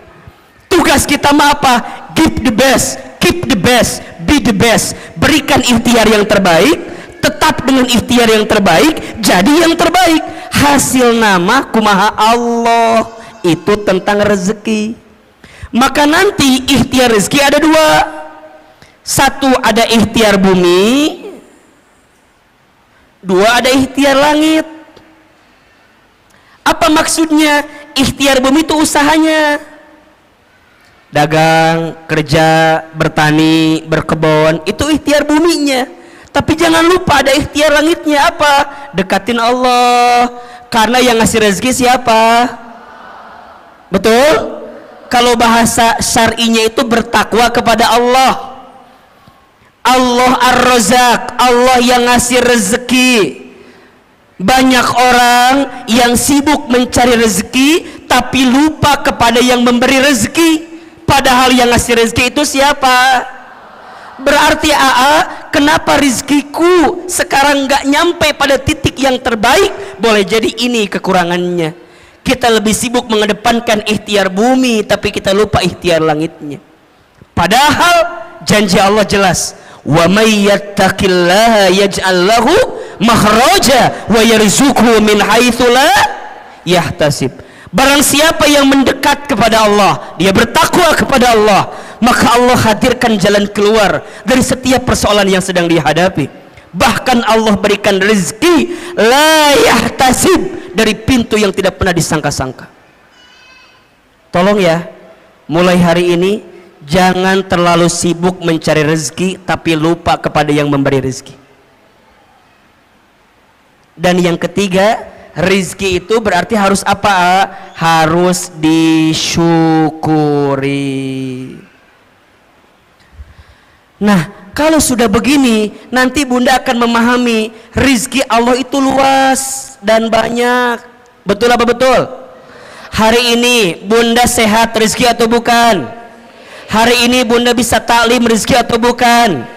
Speaker 1: Tugas kita mah apa? Give the best, keep the best, be the best. Berikan ikhtiar yang terbaik, tetap dengan ikhtiar yang terbaik, jadi yang terbaik. Hasil nama kumaha Allah. Itu tentang rezeki. Maka nanti ikhtiar rezeki ada dua. Satu ada ikhtiar bumi, dua ada ikhtiar langit. Apa maksudnya? Ikhtiar bumi itu usahanya dagang, kerja, bertani, berkebun, itu ikhtiar buminya. Tapi jangan lupa ada ikhtiar langitnya. Apa? Dekatin Allah. Karena yang ngasih rezeki siapa? Betul? Kalau bahasa syar'inya itu bertakwa kepada Allah. Allah Ar-Razzaq, Allah yang ngasih rezeki. Banyak orang yang sibuk mencari rezeki tapi lupa kepada yang memberi rezeki. Padahal yang ngasih rezeki itu siapa? Berarti kenapa rezekiku sekarang nggak nyampe pada titik yang terbaik? Boleh jadi ini kekurangannya. Kita lebih sibuk mengedepankan ikhtiar bumi, tapi kita lupa ikhtiar langitnya. Padahal janji Allah jelas, wa may yattaqillaha yaj'al lahu makhraja wa yarzuqhu min haitsu la yahtasib. Barang siapa yang mendekat kepada Allah, dia bertakwa kepada Allah, maka Allah hadirkan jalan keluar dari setiap persoalan yang sedang dihadapi. Bahkan Allah berikan rezeki la yahtasib, dari pintu yang tidak pernah disangka-sangka. Tolong ya, mulai hari ini jangan terlalu sibuk mencari rezeki tapi lupa kepada yang memberi rezeki. Dan yang ketiga, rezeki itu berarti harus apa? Harus disyukuri. Nah, kalau sudah begini, nanti Bunda akan memahami rizki Allah itu luas dan banyak. Betul apa betul? Hari ini Bunda sehat rizki atau bukan? Hari ini Bunda bisa taklim rizki atau bukan?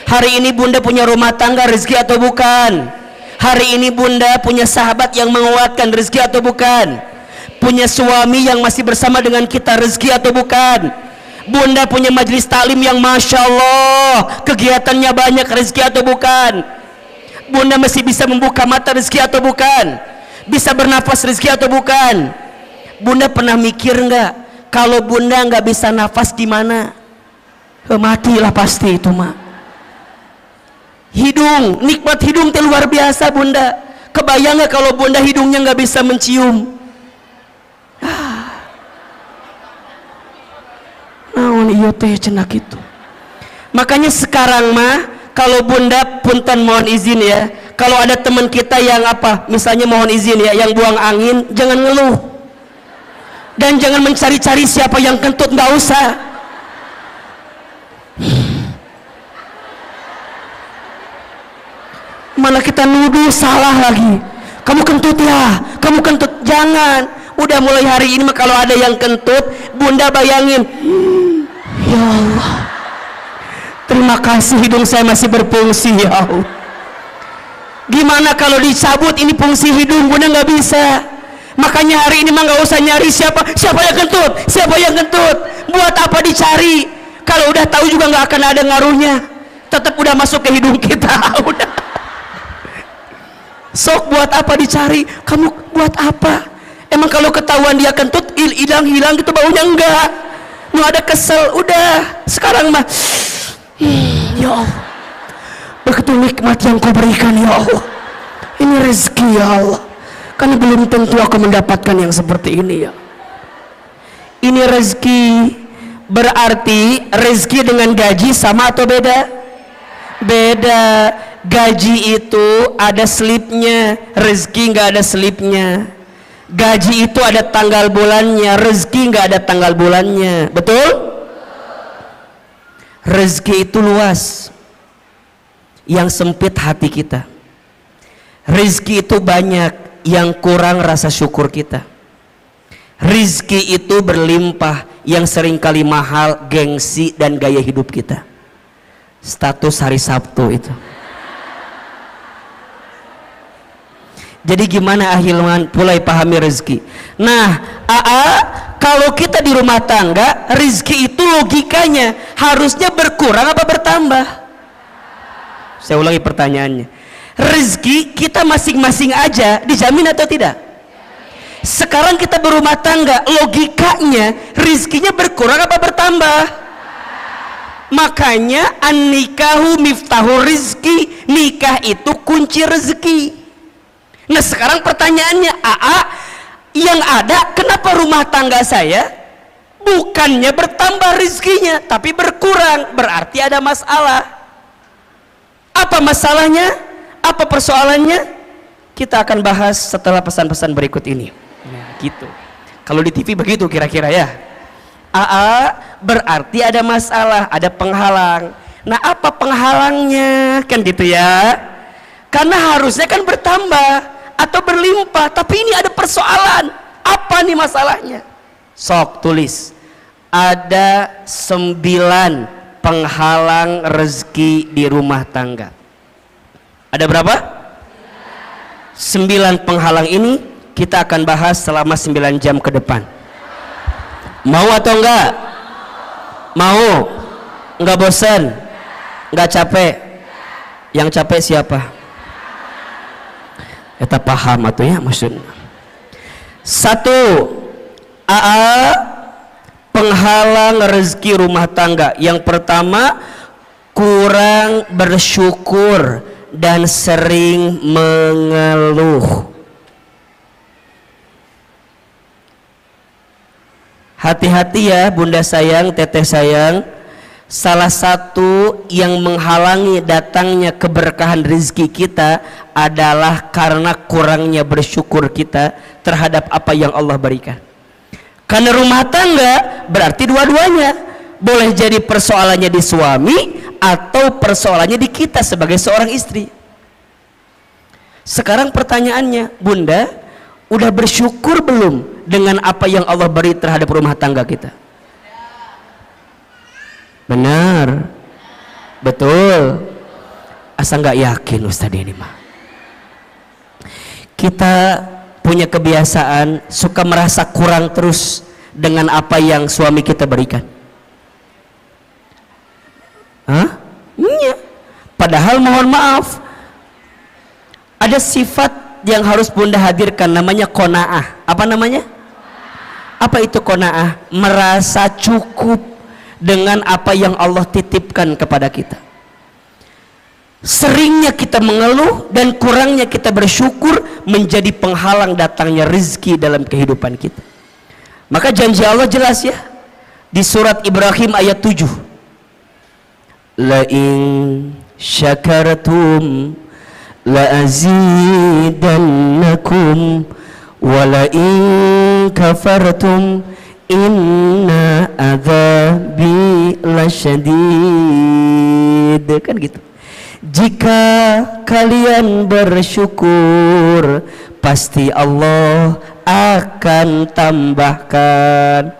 Speaker 1: Hari ini Bunda punya rumah tangga rizki atau bukan? Hari ini Bunda punya sahabat yang menguatkan rizki atau bukan? Punya suami yang masih bersama dengan kita rizki atau bukan? Bunda punya majelis taklim yang Masya Allah kegiatannya banyak, rezeki atau bukan? Bunda masih bisa membuka mata, rezeki atau bukan? Bisa bernafas, rezeki atau bukan? Bunda pernah mikir nggak kalau Bunda nggak bisa nafas gimana? Matilah pasti itu mah. Hidung, nikmat hidung itu luar biasa Bunda. Kebayang nggak kalau Bunda hidungnya nggak bisa mencium? Naon iya teh cenak itu. Makanya sekarang mah kalau Bunda punten mohon izin ya, kalau ada teman kita yang apa, misalnya mohon izin ya, yang buang angin, jangan ngeluh dan jangan mencari-cari siapa yang kentut, nggak usah. Malah kita nuduh salah lagi, kamu kentut ya, kamu kentut. Jangan. Udah mulai hari ini mah kalau ada yang kentut, Bunda bayangin, ya Allah, terima kasih hidung saya masih berfungsi ya Allah. Gimana kalau dicabut ini fungsi hidung? Bunda nggak bisa. Makanya hari ini mah nggak usah nyari siapa yang kentut, siapa yang kentut. Buat apa dicari? Kalau udah tahu juga nggak akan ada ngaruhnya. Tetap udah masuk ke hidung kita. Udah. Sok buat apa dicari? Kamu buat apa? Emang kalau ketahuan dia kentut hilang gitu baunya? Enggak. Nu ada kesel, udah. Sekarang mah ya Allah, begitu nikmat yang kau berikan ya Allah. Ini rezeki ya Allah. Kan belum tentu aku mendapatkan yang seperti ini ya. ini rezeki. Berarti rezeki dengan gaji sama atau beda? Beda. Gaji itu ada slipnya, rezeki nggak ada slipnya. Gaji itu ada tanggal bulannya, rezeki nggak ada tanggal bulannya. Betul? Rezeki itu luas, yang sempit hati kita. Rezeki itu banyak, yang kurang rasa syukur kita. Rezeki itu berlimpah, yang seringkali mahal gengsi dan gaya hidup kita. Status hari Sabtu itu. Jadi gimana Ahilman mulai pahami rezeki? Nah, kalau kita di rumah tangga, rezeki itu logikanya harusnya berkurang apa bertambah? Saya ulangi pertanyaannya. Rezeki kita masing-masing aja dijamin atau tidak? Sekarang kita berumah tangga, logikanya rezekinya berkurang apa bertambah? Makanya an-nikahu miftahu rizki, nikah itu kunci rezeki. Nah sekarang pertanyaannya, yang ada kenapa rumah tangga saya bukannya bertambah rezekinya tapi berkurang? Berarti ada masalah. Apa masalahnya? Apa persoalannya? Kita akan bahas setelah pesan-pesan berikut ini. Nah, gitu. Kalau di TV begitu kira-kira ya. Berarti ada masalah, ada penghalang. Nah apa penghalangnya? Kan gitu ya. Karena harusnya kan bertambah atau berlimpah, tapi ini ada persoalan. Apa nih masalahnya? Sok tulis. Ada 9 penghalang rezeki di rumah tangga. Ada berapa? 9 penghalang ini kita akan bahas selama 9 jam ke depan. Mau atau enggak? Mau? Enggak bosan? Enggak capek? Yang capek siapa? Kita paham atau ya maksudnya. 1. Penghalang rezeki rumah tangga. Yang pertama, kurang bersyukur dan sering mengeluh. Hati-hati ya bunda sayang, teteh sayang. Salah satu yang menghalangi datangnya keberkahan rezeki kita adalah karena kurangnya bersyukur kita terhadap apa yang Allah berikan. Karena rumah tangga berarti dua-duanya. Boleh jadi persoalannya di suami atau persoalannya di kita sebagai seorang istri. Sekarang pertanyaannya, bunda, udah bersyukur belum dengan apa yang Allah beri terhadap rumah tangga kita? Benar, betul. Asa nggak yakin Ustadz ini mah. Kita punya kebiasaan suka merasa kurang terus dengan apa yang suami kita berikan. Iya. Padahal mohon maaf, ada sifat yang harus bunda hadirkan, namanya qanaah. Apa namanya? Apa itu qanaah? Merasa cukup dengan apa yang Allah titipkan kepada kita. Seringnya kita mengeluh dan kurangnya kita bersyukur menjadi penghalang datangnya rezeki dalam kehidupan kita. Maka janji Allah jelas ya di surat Ibrahim ayat 7. La in syakartum la azidannakum wa la in kafartum inna adzabi lasyadid. Kan gitu. Jika kalian bersyukur, pasti Allah akan tambahkan.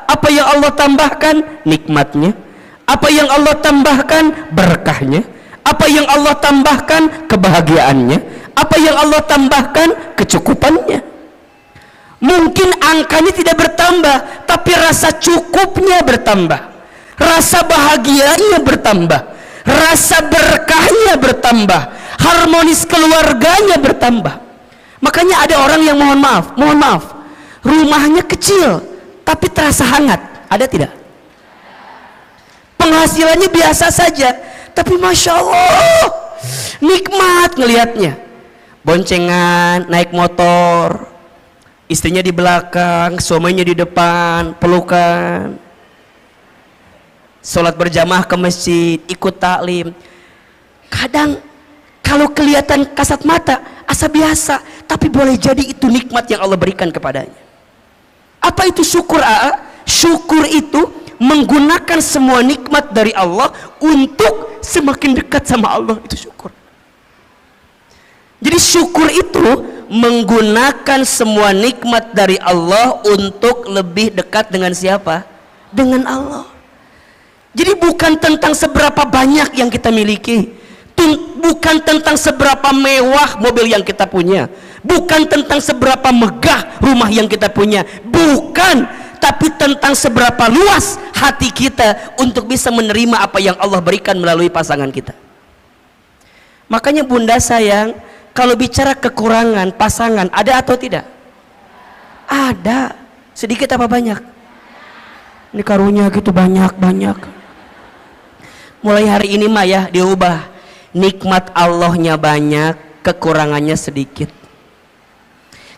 Speaker 1: Apa yang Allah tambahkan? Nikmatnya. Apa yang Allah tambahkan? Berkahnya. Apa yang Allah tambahkan? Kebahagiaannya. Apa yang Allah tambahkan? Kecukupannya. Mungkin angkanya tidak bertambah, tapi rasa cukupnya bertambah, rasa bahagianya bertambah, rasa berkahnya bertambah, harmonis keluarganya bertambah. Makanya ada orang yang mohon maaf, rumahnya kecil tapi terasa hangat. Ada tidak? Penghasilannya biasa saja, tapi masya Allah nikmat ngelihatnya. Boncengan, naik motor, istrinya di belakang, suaminya di depan, pelukan, sholat berjamaah ke masjid, ikut taklim. Kadang kalau kelihatan kasat mata asa biasa, tapi boleh jadi itu nikmat yang Allah berikan kepadanya. Apa itu syukur? Syukur itu menggunakan semua nikmat dari Allah untuk semakin dekat sama Allah, itu syukur. Jadi syukur itu menggunakan semua nikmat dari Allah untuk lebih dekat dengan siapa? Dengan Allah. Jadi bukan tentang seberapa banyak yang kita miliki, bukan tentang seberapa mewah mobil yang kita punya, bukan tentang seberapa megah rumah yang kita punya, bukan, tapi tentang seberapa luas hati kita untuk bisa menerima apa yang Allah berikan melalui pasangan kita. Makanya bunda sayang, kalau bicara kekurangan pasangan, ada atau tidak? Ada. Sedikit apa banyak? Ini karunia gitu banyak. Mulai hari ini mah ya diubah. Nikmat Allahnya banyak, kekurangannya sedikit.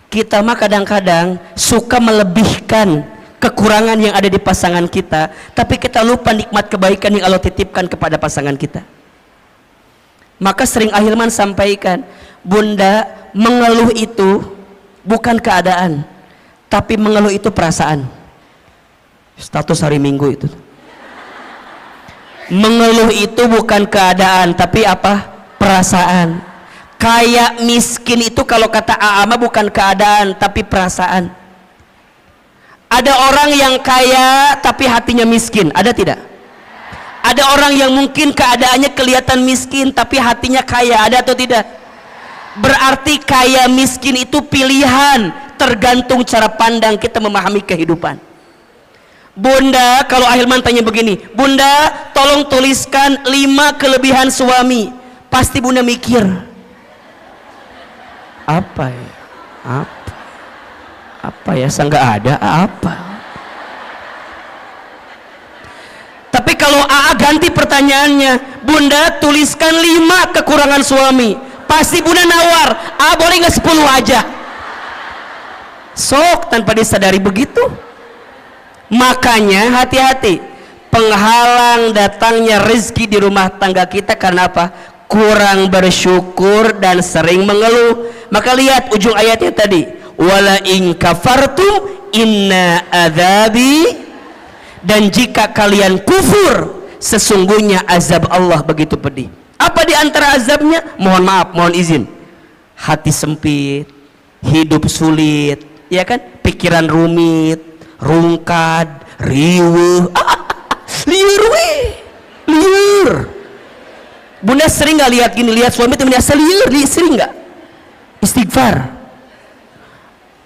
Speaker 1: Kita mah kadang-kadang suka melebihkan kekurangan yang ada di pasangan kita, tapi kita lupa nikmat kebaikan yang Allah titipkan kepada pasangan kita. Maka sering Ahilman sampaikan, bunda, mengeluh itu bukan keadaan, tapi mengeluh itu perasaan. Status hari Minggu itu. Mengeluh itu bukan keadaan, tapi apa? Perasaan. Kayak miskin itu kalau kata Aama bukan keadaan, tapi perasaan. Ada orang yang kaya tapi hatinya miskin, ada tidak? Ada orang yang mungkin keadaannya kelihatan miskin tapi hatinya kaya, ada atau tidak? Berarti kaya miskin itu pilihan, tergantung cara pandang kita memahami kehidupan. Bunda, kalau Ahilman tanya begini, bunda tolong tuliskan 5 kelebihan suami, pasti bunda mikir apa ya, apa ya, nggak ada apa. Tapi kalau AA ganti pertanyaannya, bunda tuliskan 5 kekurangan suami, pasti bunda nawar, boleh nggak 10 aja, sok tanpa disadari begitu. Makanya hati-hati, penghalang datangnya rezeki di rumah tangga kita karena apa? Kurang bersyukur dan sering mengeluh. Maka lihat ujung ayatnya tadi, wala in kafartum inna adzabi, dan jika kalian kufur sesungguhnya azab Allah begitu pedih. Apa di antara azabnya? Mohon maaf, mohon izin, hati sempit, hidup sulit, ya kan? Pikiran rumit, rungkad, riweuh, liur. Bunda sering nggak lihat gini, lihat suami temennya liur, sering nggak? Istighfar.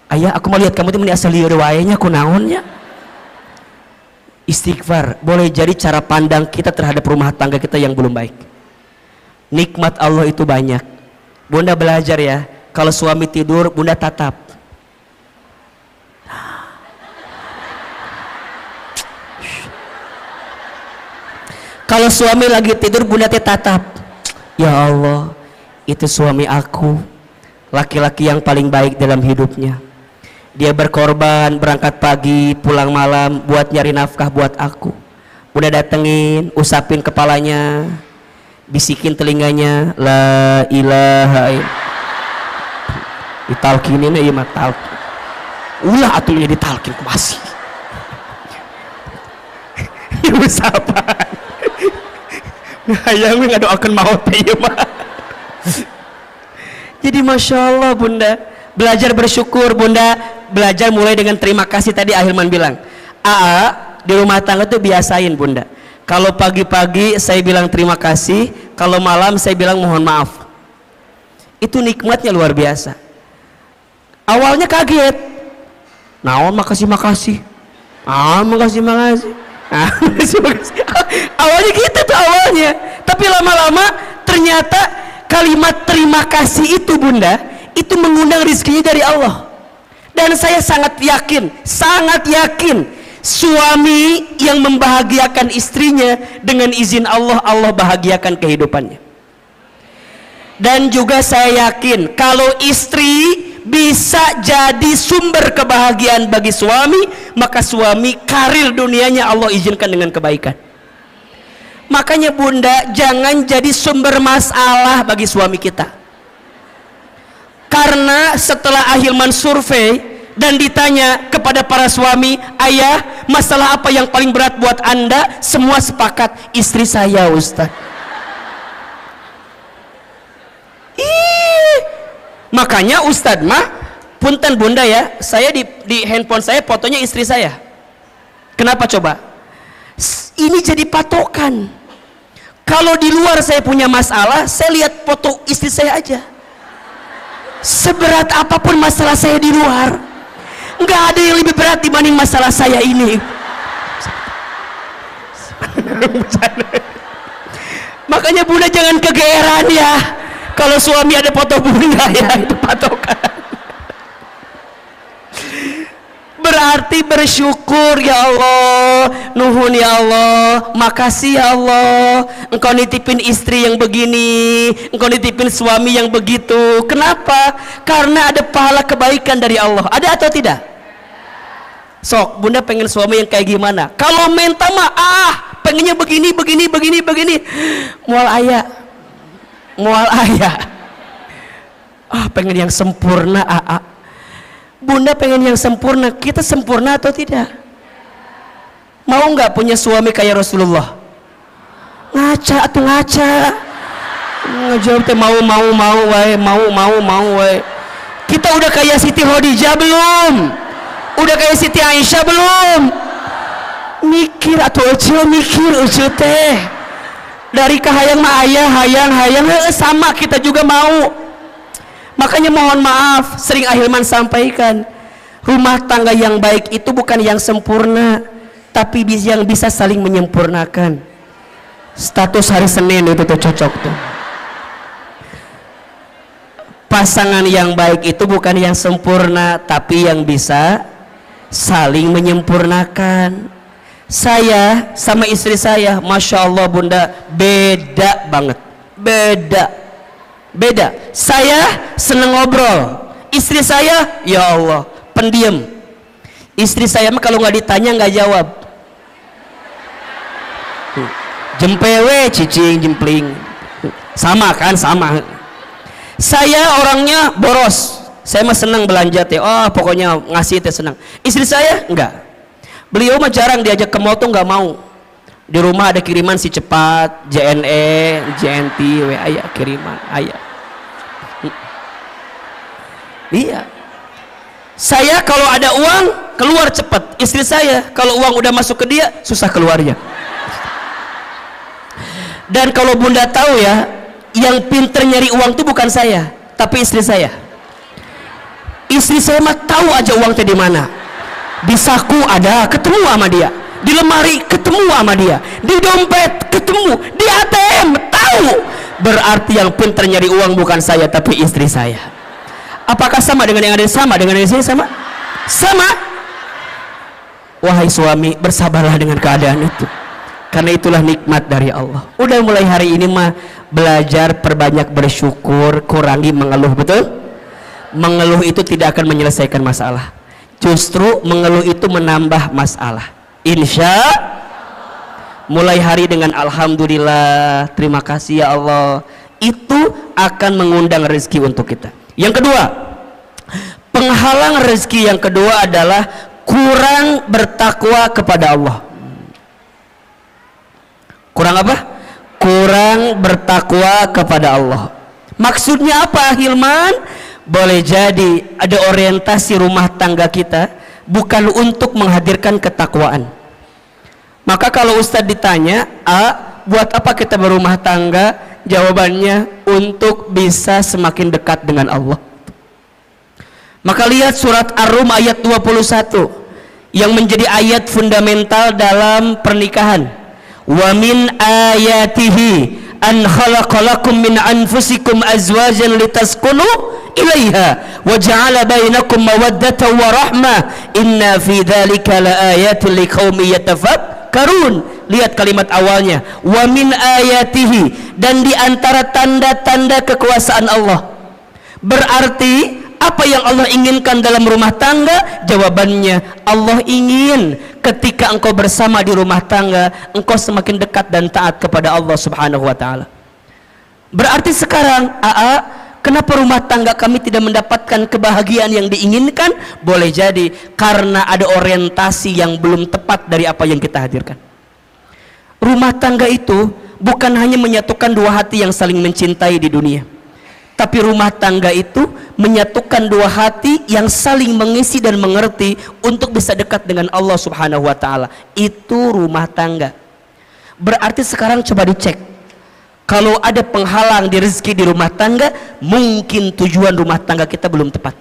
Speaker 1: Ayah, aku mau lihat kamu temennya liur waenya, kunaonnya. Istighfar. Boleh jadi cara pandang kita terhadap rumah tangga kita yang belum baik. Nikmat Allah itu banyak. Bunda belajar ya, kalau suami tidur, bunda tatap. Kalau suami lagi tidur, bunda tatap. Ya Allah, itu suami aku, laki-laki yang paling baik dalam hidupnya. Dia berkorban, berangkat pagi, pulang malam buat nyari nafkah buat aku. Bunda datengin, usapin kepalanya, bisikin telinganya, la ilaha illallah. Ditalkinin ya mah talkin. Ulah atunya ditalkin ku masih. Ya usapan. Hayang nggak doakan maut ya mah. Jadi masya Allah bunda, belajar bersyukur bunda, belajar mulai dengan terima kasih. Tadi Ahilman bilang, di rumah tangga tuh biasain bunda, kalau pagi-pagi saya bilang terima kasih, kalau malam saya bilang mohon maaf. Itu nikmatnya luar biasa. Awalnya kaget, naon makasih, makasih. Awalnya gitu tuh awalnya, tapi lama-lama ternyata kalimat terima kasih itu bunda, itu mengundang rezekinya dari Allah. Dan saya sangat yakin suami yang membahagiakan istrinya dengan izin Allah, Allah bahagiakan kehidupannya. Dan juga saya yakin kalau istri bisa jadi sumber kebahagiaan bagi suami, maka suami karir dunianya Allah izinkan dengan kebaikan. Makanya bunda, jangan jadi sumber masalah bagi suami kita. Karena setelah Ahilman survei dan ditanya kepada para suami, ayah, masalah apa yang paling berat buat anda? Semua sepakat, istri saya, Ustaz. Makanya Ustaz mah, punten bunda ya, saya di handphone saya fotonya istri saya. Kenapa coba? Ini jadi patokan. Kalau di luar saya punya masalah, saya lihat foto istri saya aja. Seberat apapun masalah saya di luar, nggak ada yang lebih berat dibanding masalah saya ini. Makanya bunda jangan kegeeran ya kalau suami ada foto bunda ya, itu patokan. Berarti bersyukur, ya Allah, nuhun ya Allah, makasih ya Allah, engkau nitipin istri yang begini, engkau nitipin suami yang begitu. Kenapa? Karena ada pahala kebaikan dari Allah. Ada atau tidak? Sok, bunda pengen suami yang kayak gimana? Kalau minta mah pengennya begini. Mual ayah. Pengen yang sempurna. Bunda pengen yang sempurna. Kita sempurna atau tidak? Mau nggak punya suami kayak Rasulullah? Ngaca. Ngejawab teh mau wae. Kita udah kayak Siti Khadijah belum? Udah kayak Siti Aisyah belum? Mikir atau mikir teh. Dari kahayang mah ayah, hayang sama, kita juga mau. Makanya mohon maaf, sering Ahilman sampaikan, rumah tangga yang baik itu bukan yang sempurna, tapi yang bisa saling menyempurnakan. Status hari Senin itu tuh cocok tuh. Pasangan yang baik itu bukan yang sempurna, tapi yang bisa saling menyempurnakan. Saya sama istri saya, Masya Allah bunda, beda banget. Beda. Saya seneng ngobrol, istri saya, ya Allah, pendiam. Istri saya mah kalau nggak ditanya nggak jawab. Jempewe, cicing, jempling. Sama kan, sama. Saya orangnya boros. Saya mah seneng belanja teh. Pokoknya ngasih teh senang. Istri saya enggak. Beliau mah jarang diajak ke mall tuh nggak mau. Di rumah ada kiriman si cepat, JNE, JNT, WA ya kiriman, ayah. Iya. Saya kalau ada uang keluar cepat. Istri saya kalau uang udah masuk ke dia susah keluarnya. Dan kalau bunda tahu ya, yang pinter nyari uang itu bukan saya, tapi istri saya. Istri saya mah tahu aja uang teh di mana. Di saku ada, ketemu sama dia. Di lemari ketemu sama dia, di dompet ketemu, di ATM tahu. Berarti yang pintar nyari uang bukan saya tapi istri saya. Apakah sama dengan yang ada sama dengan yang sini? Sama. Wahai suami, bersabarlah dengan keadaan itu, karena itulah nikmat dari Allah. Udah mulai hari ini mah belajar perbanyak bersyukur, kurangi mengeluh. Betul? Mengeluh itu tidak akan menyelesaikan masalah, justru mengeluh itu menambah masalah. Insya mulai hari dengan alhamdulillah, terima kasih ya Allah, itu akan mengundang rezeki untuk kita. Yang kedua, penghalang rezeki yang kedua adalah kurang bertakwa kepada Allah. Kurang apa? Kurang bertakwa kepada Allah. Maksudnya apa, Hilman? Boleh jadi ada orientasi rumah tangga kita bukan untuk menghadirkan ketakwaan. Maka kalau Ustadz ditanya, buat apa kita berumah tangga? Jawabannya untuk bisa semakin dekat dengan Allah. Maka lihat surat Ar-Rum ayat 21 yang menjadi ayat fundamental dalam pernikahan. Wa min ayatihi an khalaqalakum min anfusikum azwajan litaskunu ilaiha wa ja'ala bainakum mawaddatan wa rahmah inna fi dzalika laayatin liqaumin yatafakkarun. Lihat kalimat awalnya, wa min ayatihi, dan di antara tanda-tanda kekuasaan Allah. Berarti Apa yang Allah inginkan dalam rumah tangga? Jawabannya, Allah ingin ketika engkau bersama di rumah tangga, engkau semakin dekat dan taat kepada Allah subhanahu wa ta'ala. Berarti sekarang, kenapa rumah tangga kami tidak mendapatkan kebahagiaan yang diinginkan? Boleh jadi karena ada orientasi yang belum tepat dari apa yang kita hadirkan. Rumah tangga itu bukan hanya menyatukan dua hati yang saling mencintai di dunia, tapi rumah tangga itu menyatukan dua hati yang saling mengisi dan mengerti untuk bisa dekat dengan Allah subhanahu wa ta'ala. Itu rumah tangga. Berarti sekarang coba dicek, kalau ada penghalang di rezeki di rumah tangga, mungkin tujuan rumah tangga kita belum tepat.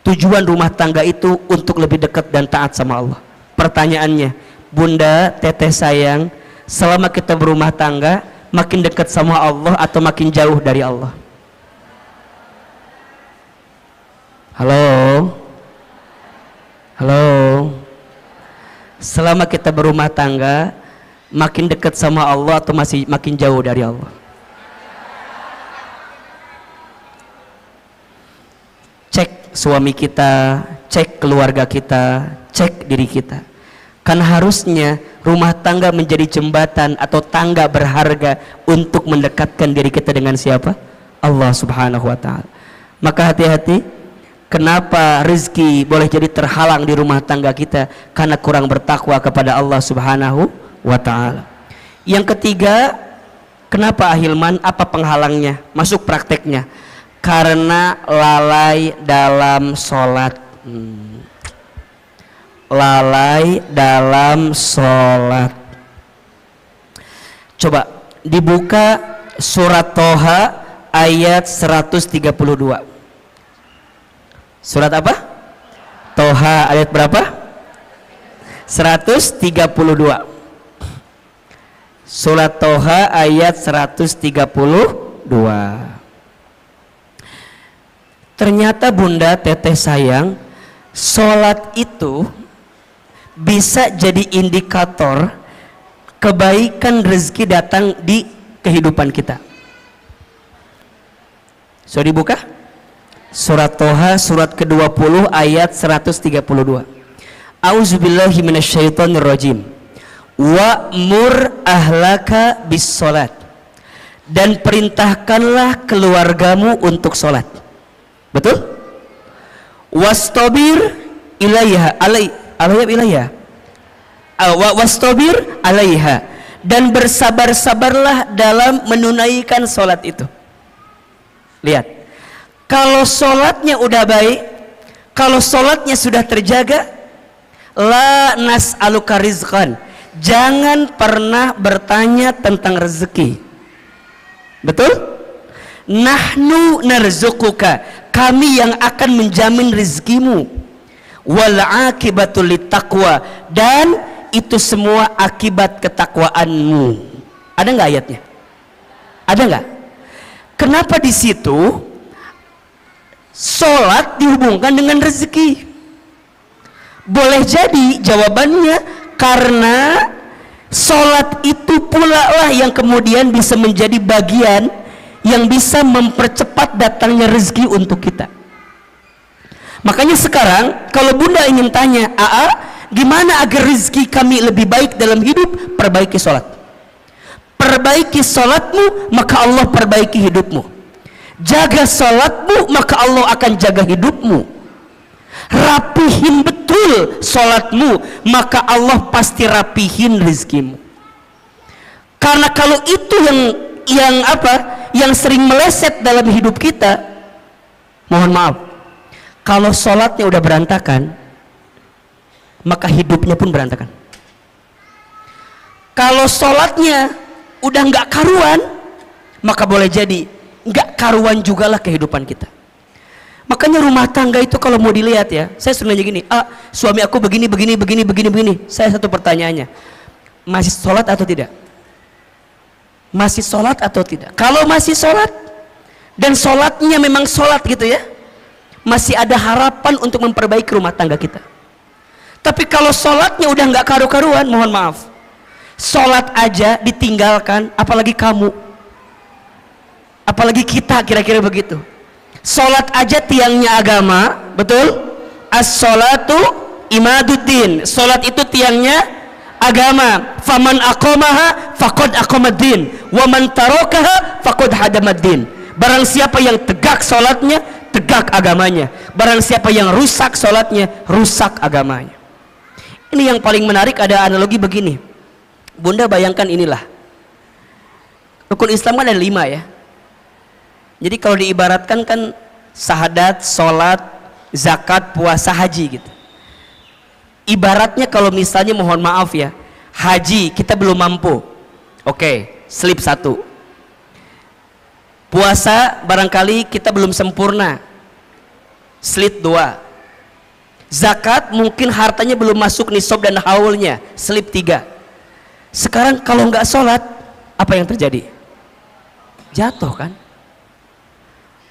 Speaker 1: Tujuan rumah tangga itu untuk lebih dekat dan taat sama Allah. Pertanyaannya, Bunda, Teteh sayang, selama kita berumah tangga, makin dekat sama Allah atau makin jauh dari Allah? Halo? Halo? Selama kita berumah tangga, makin dekat sama Allah atau masih makin jauh dari Allah? Cek suami kita, cek keluarga kita, cek diri kita. Kan harusnya rumah tangga menjadi jembatan atau tangga berharga untuk mendekatkan diri kita dengan siapa? Allah subhanahu wa ta'ala. Maka hati-hati, kenapa rezeki boleh jadi terhalang di rumah tangga kita? Karena kurang bertakwa kepada Allah subhanahu wa ta'ala. Yang ketiga, kenapa Ahilman? Apa penghalangnya? Masuk prakteknya. Karena lalai dalam sholat. Lalai dalam sholat. Coba dibuka surat Toha ayat 132. Surat apa? Toha ayat berapa? 132. Surat Toha ayat 132. Ternyata Bunda, Teteh sayang, sholat itu bisa jadi indikator kebaikan rezeki datang di kehidupan kita. So dibuka surat Toha surat ke-20 ayat 132. Auzubillahi minasyaitonirrajim. Wa'mur ahlaka bis sholat, dan perintahkanlah keluargamu untuk sholat. Betul? Wastabir ilaiha wastabir alaiha, dan bersabar-sabarlah dalam menunaikan sholat itu. Lihat, kalau sholatnya udah baik, kalau sholatnya sudah terjaga, la nas'aluka rizqan, jangan pernah bertanya tentang rezeki. Betul? Nahnu narzuquka, kami yang akan menjamin rezekimu. Wal akibatu littaqwa, dan itu semua akibat ketakwaanmu. Ada nggak ayatnya? Ada nggak? Kenapa di situ sholat dihubungkan dengan rezeki? Boleh jadi jawabannya karena sholat itu pula lah yang kemudian bisa menjadi bagian yang bisa mempercepat datangnya rezeki untuk kita. Makanya sekarang kalau Bunda ingin tanya, gimana agar rezeki kami lebih baik dalam hidup? Perbaiki sholat. Perbaiki sholatmu, maka Allah perbaiki hidupmu. Jaga sholatmu, maka Allah akan jaga hidupmu. Rapihin betul sholatmu, maka Allah pasti rapihin rezekimu. Karena kalau itu yang sering meleset dalam hidup kita, mohon maaf, kalau sholatnya udah berantakan, maka hidupnya pun berantakan. Kalau sholatnya udah nggak karuan, maka boleh jadi nggak karuan juga lah kehidupan kita. Makanya rumah tangga itu kalau mau dilihat ya, saya sering nanya gini, suami aku begini. Saya satu pertanyaannya, masih sholat atau tidak? Masih sholat atau tidak? Kalau masih sholat dan sholatnya memang sholat gitu ya, masih ada harapan untuk memperbaiki rumah tangga kita. Tapi kalau sholatnya udah nggak karu-karuan, mohon maaf, sholat aja ditinggalkan, apalagi kamu, apalagi kita, kira-kira begitu. Sholat aja tiangnya agama, betul? As-sholatu imaduddin. Sholat itu tiangnya agama. Faman aqamaha faqad aqamaddin, wa man tarakaha faqad hadamaddin. Barang siapa yang tegak sholatnya, tegak agamanya. Barang siapa yang rusak sholatnya, rusak agamanya. Ini yang paling menarik, ada analogi begini. Bunda bayangkan inilah, rukun Islam kan ada 5 ya. Jadi kalau diibaratkan kan syahadat, sholat, zakat, puasa, haji gitu. Ibaratnya kalau misalnya, mohon maaf ya, haji kita belum mampu, oke, slip 1. Puasa barangkali kita belum sempurna, slip 2. Zakat mungkin hartanya belum masuk nisab dan haulnya, slip 3. Sekarang kalau nggak sholat, apa yang terjadi? Jatuh kan?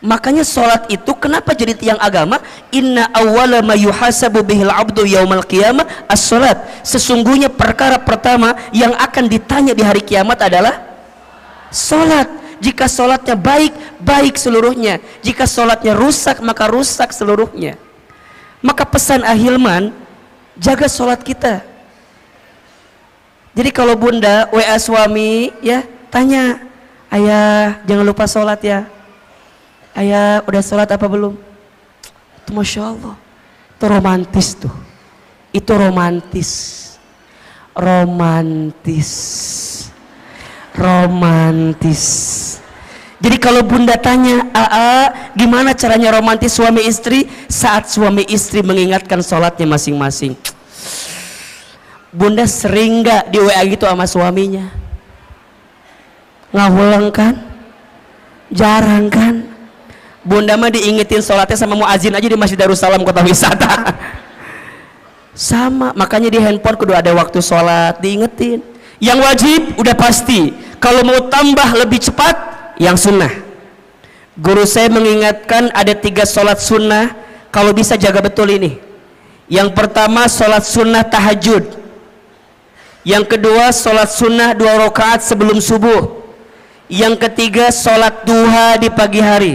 Speaker 1: Makanya sholat itu kenapa jadi tiang agama? Inna awwala ma yuhasabu bihil abdu yaumal qiyamah as-sholat. Sesungguhnya perkara pertama yang akan ditanya di hari kiamat adalah sholat. Jika sholatnya baik, baik seluruhnya. Jika sholatnya rusak, maka rusak seluruhnya. Maka pesan Ahilman, jaga sholat kita. Jadi kalau bunda WA suami ya, tanya, ayah jangan lupa sholat ya. Ayah udah sholat apa belum? Itu Masya Allah, itu romantis tuh. Itu romantis. Romantis. Romantis. Jadi kalau bunda tanya, gimana caranya romantis suami istri? Saat suami istri mengingatkan sholatnya masing-masing. Bunda sering gak di WA gitu sama suaminya? Ngawulang kan? Jarang kan? Bunda mah diingetin sholatnya sama muazin aja di Masjid Darussalam Kota Wisata. Sama, makanya di handphone kudu ada waktu sholat, diingetin. Yang wajib udah pasti. Kalau mau tambah lebih cepat, yang sunnah. Guru saya mengingatkan ada 3 sholat sunnah, kalau bisa jaga betul ini. Yang pertama sholat sunnah tahajud. Yang kedua sholat sunnah 2 rakaat sebelum subuh. Yang ketiga sholat duha di pagi hari.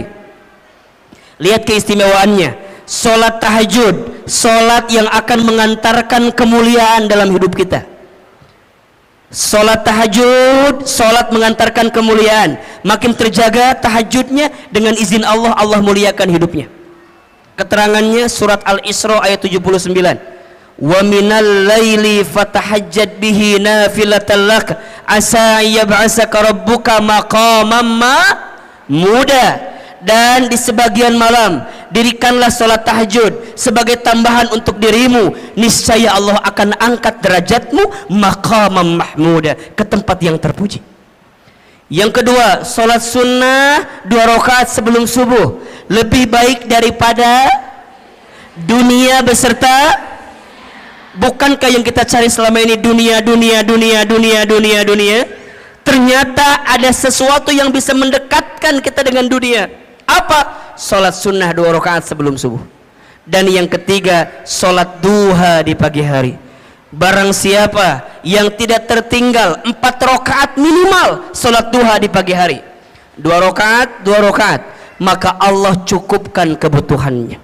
Speaker 1: Lihat keistimewaannya. Sholat tahajud, sholat yang akan mengantarkan kemuliaan dalam hidup kita. Sholat tahajud, sholat mengantarkan kemuliaan. Makin terjaga tahajudnya, dengan izin Allah, Allah muliakan hidupnya. Keterangannya surat Al-Isra ayat 79. Wa minal laili fatahajjad bihi nafilatan lak asa yab'asaka rabbuka maqamam muda. Dan di sebagian malam dirikanlah sholat tahajud sebagai tambahan untuk dirimu, niscaya Allah akan angkat derajatmu maqamam mahmuda, ke tempat yang terpuji. Yang kedua, sholat sunnah 2 rakaat sebelum subuh, lebih baik daripada dunia beserta. Bukankah yang kita cari selama ini dunia? Ternyata ada sesuatu yang bisa mendekatkan kita dengan dunia. Apa? Sholat sunnah 2 rakaat sebelum subuh. Dan yang ketiga, sholat duha di pagi hari. Barang siapa yang tidak tertinggal 4 rakaat minimal sholat duha di pagi hari, 2 rakaat, maka Allah cukupkan kebutuhannya.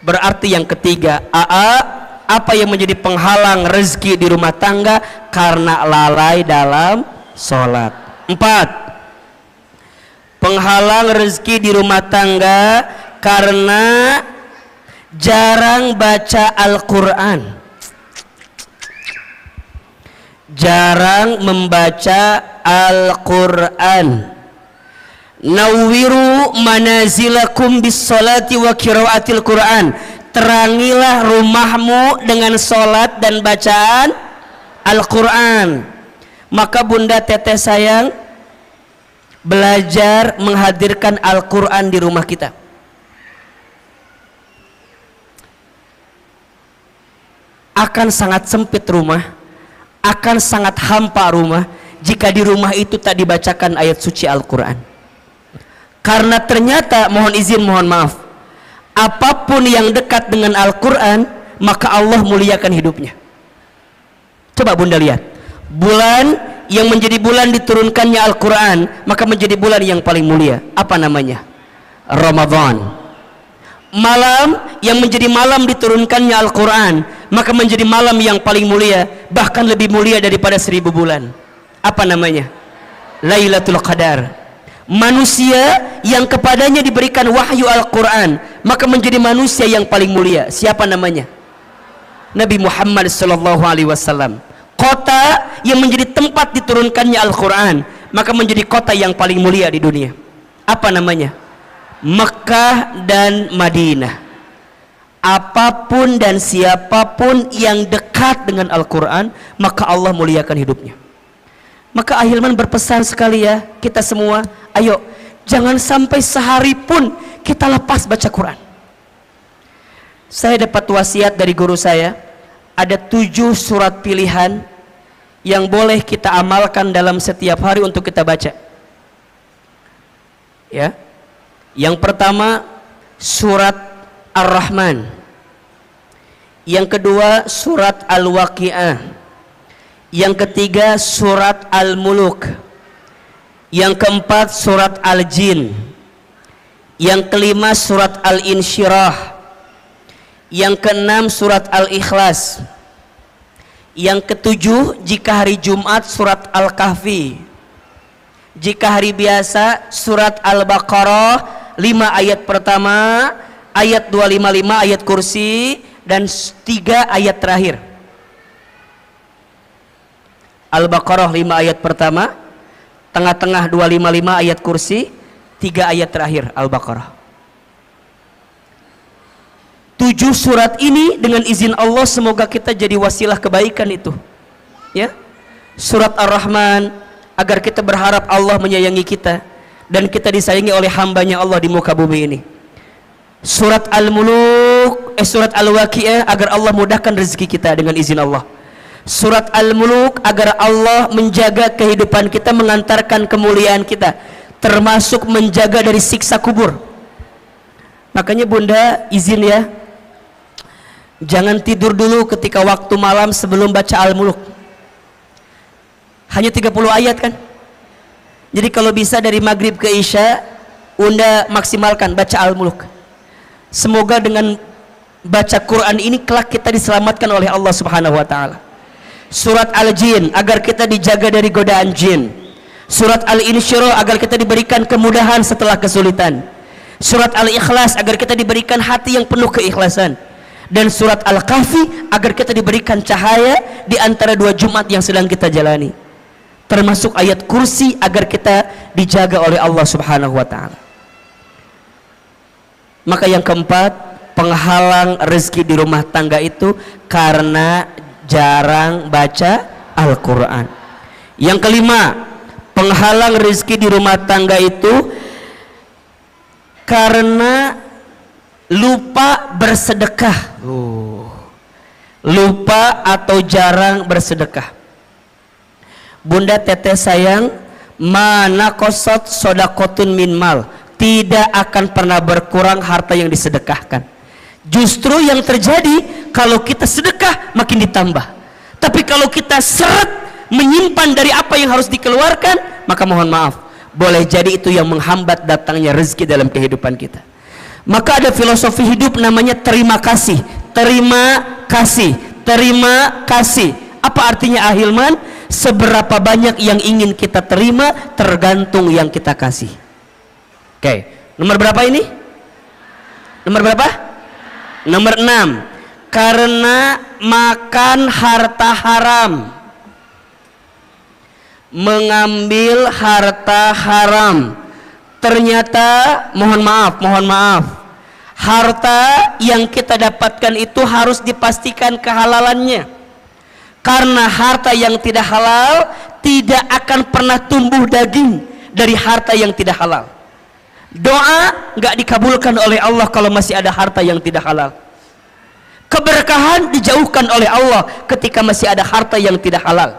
Speaker 1: Berarti yang ketiga, apa yang menjadi penghalang rezeki di rumah tangga? Karena lalai dalam sholat. 4, penghalang rezeki di rumah tangga karena jarang baca Al-Quran, jarang membaca Al-Quran. Nawwiru manazilakum bis salati wa qiraatil Quran. Terangilah rumahmu dengan salat dan bacaan Al-Quran. Maka bunda teteh sayang, belajar menghadirkan Al-Quran di rumah kita. Akan sangat sempit rumah, akan sangat hampa rumah jika di rumah itu tak dibacakan ayat suci Al-Quran. Karena ternyata, mohon izin, mohon maaf, apapun yang dekat dengan Al-Quran, maka Allah muliakan hidupnya. Coba bunda lihat, bulan yang menjadi bulan diturunkannya Al-Quran, maka menjadi bulan yang paling mulia. Apa namanya? Ramadan. Malam yang menjadi malam diturunkannya Al-Quran, maka menjadi malam yang paling mulia, bahkan lebih mulia daripada 1000 bulan. Apa namanya? Lailatul Qadar. Manusia yang kepadanya diberikan wahyu Al-Quran, maka menjadi manusia yang paling mulia. Siapa namanya? Nabi Muhammad SAW. Kota yang menjadi tempat diturunkannya Al-Quran, maka menjadi kota yang paling mulia di dunia. Apa namanya? Mekah dan Madinah. Apapun dan siapapun yang dekat dengan Al-Quran, maka Allah muliakan hidupnya. Maka Ahilman berpesan sekali ya, kita semua, ayo jangan sampai sehari pun kita lepas baca Quran. Saya dapat wasiat dari guru saya, ada 7 surat pilihan yang boleh kita amalkan dalam setiap hari untuk kita baca. Ya. Yang pertama surat Ar-Rahman, yang kedua surat Al-Waqi'ah, yang ketiga surat Al-Muluk, yang keempat surat Al-Jin, yang kelima surat Al-Insyirah, yang keenam surat Al-Ikhlas, yang ketujuh jika hari Jumat surat Al-Kahfi, jika hari biasa surat Al-Baqarah 5 ayat pertama, ayat 255 ayat kursi, dan 3 ayat terakhir. Al-Baqarah 5 ayat pertama, tengah-tengah 255 ayat kursi, 3 ayat terakhir Al-Baqarah. 7 surat ini dengan izin Allah semoga kita jadi wasilah kebaikan itu. Ya. Surat Ar-Rahman agar kita berharap Allah menyayangi kita dan kita disayangi oleh hambanya Allah di muka bumi ini. Surat Al-Muluk, surat Al-Waqi'ah agar Allah mudahkan rezeki kita dengan izin Allah. Surat Al-Muluk agar Allah menjaga kehidupan kita, mengantarkan kemuliaan kita, termasuk menjaga dari siksa kubur. Makanya Bunda izin ya, jangan tidur dulu ketika waktu malam sebelum baca Al-Muluk. Hanya 30 ayat kan? Jadi kalau bisa dari maghrib ke isya, Unda maksimalkan baca Al-Muluk. Semoga dengan baca Quran ini kelak kita diselamatkan oleh Allah Subhanahu wa taala. Surat Al-Jin agar kita dijaga dari godaan jin. Surat Al-Insyirah agar kita diberikan kemudahan setelah kesulitan. Surat Al-Ikhlas agar kita diberikan hati yang penuh keikhlasan. Dan surat Al-Kahfi agar kita diberikan cahaya di antara 2 Jumat yang sedang kita jalani. Termasuk ayat kursi agar kita dijaga oleh Allah Subhanahu wa taala. Maka yang keempat, penghalang rezeki di rumah tangga itu karena jarang baca Al-Quran. Yang kelima, penghalang rezeki di rumah tangga itu karena lupa bersedekah. Lupa atau jarang bersedekah. Bunda teteh sayang, mana kosot sodakotun min mal, tidak akan pernah berkurang harta yang disedekahkan. Justru yang terjadi kalau kita sedekah makin ditambah. Tapi kalau kita seret menyimpan dari apa yang harus dikeluarkan, maka mohon maaf, boleh jadi itu yang menghambat datangnya rezeki dalam kehidupan kita. Maka ada filosofi hidup namanya terima kasih. Terima kasih, terima kasih. Apa artinya Ahilman? Seberapa banyak yang ingin kita terima tergantung yang kita kasih. Oke, nomor berapa ini? Nomor berapa? Nomor 6. Karena makan harta haram, mengambil harta haram. Ternyata mohon maaf, harta yang kita dapatkan itu harus dipastikan kehalalannya. Karena harta yang tidak halal tidak akan pernah tumbuh daging dari harta yang tidak halal. Doa nggak dikabulkan oleh Allah kalau masih ada harta yang tidak halal. Keberkahan dijauhkan oleh Allah ketika masih ada harta yang tidak halal.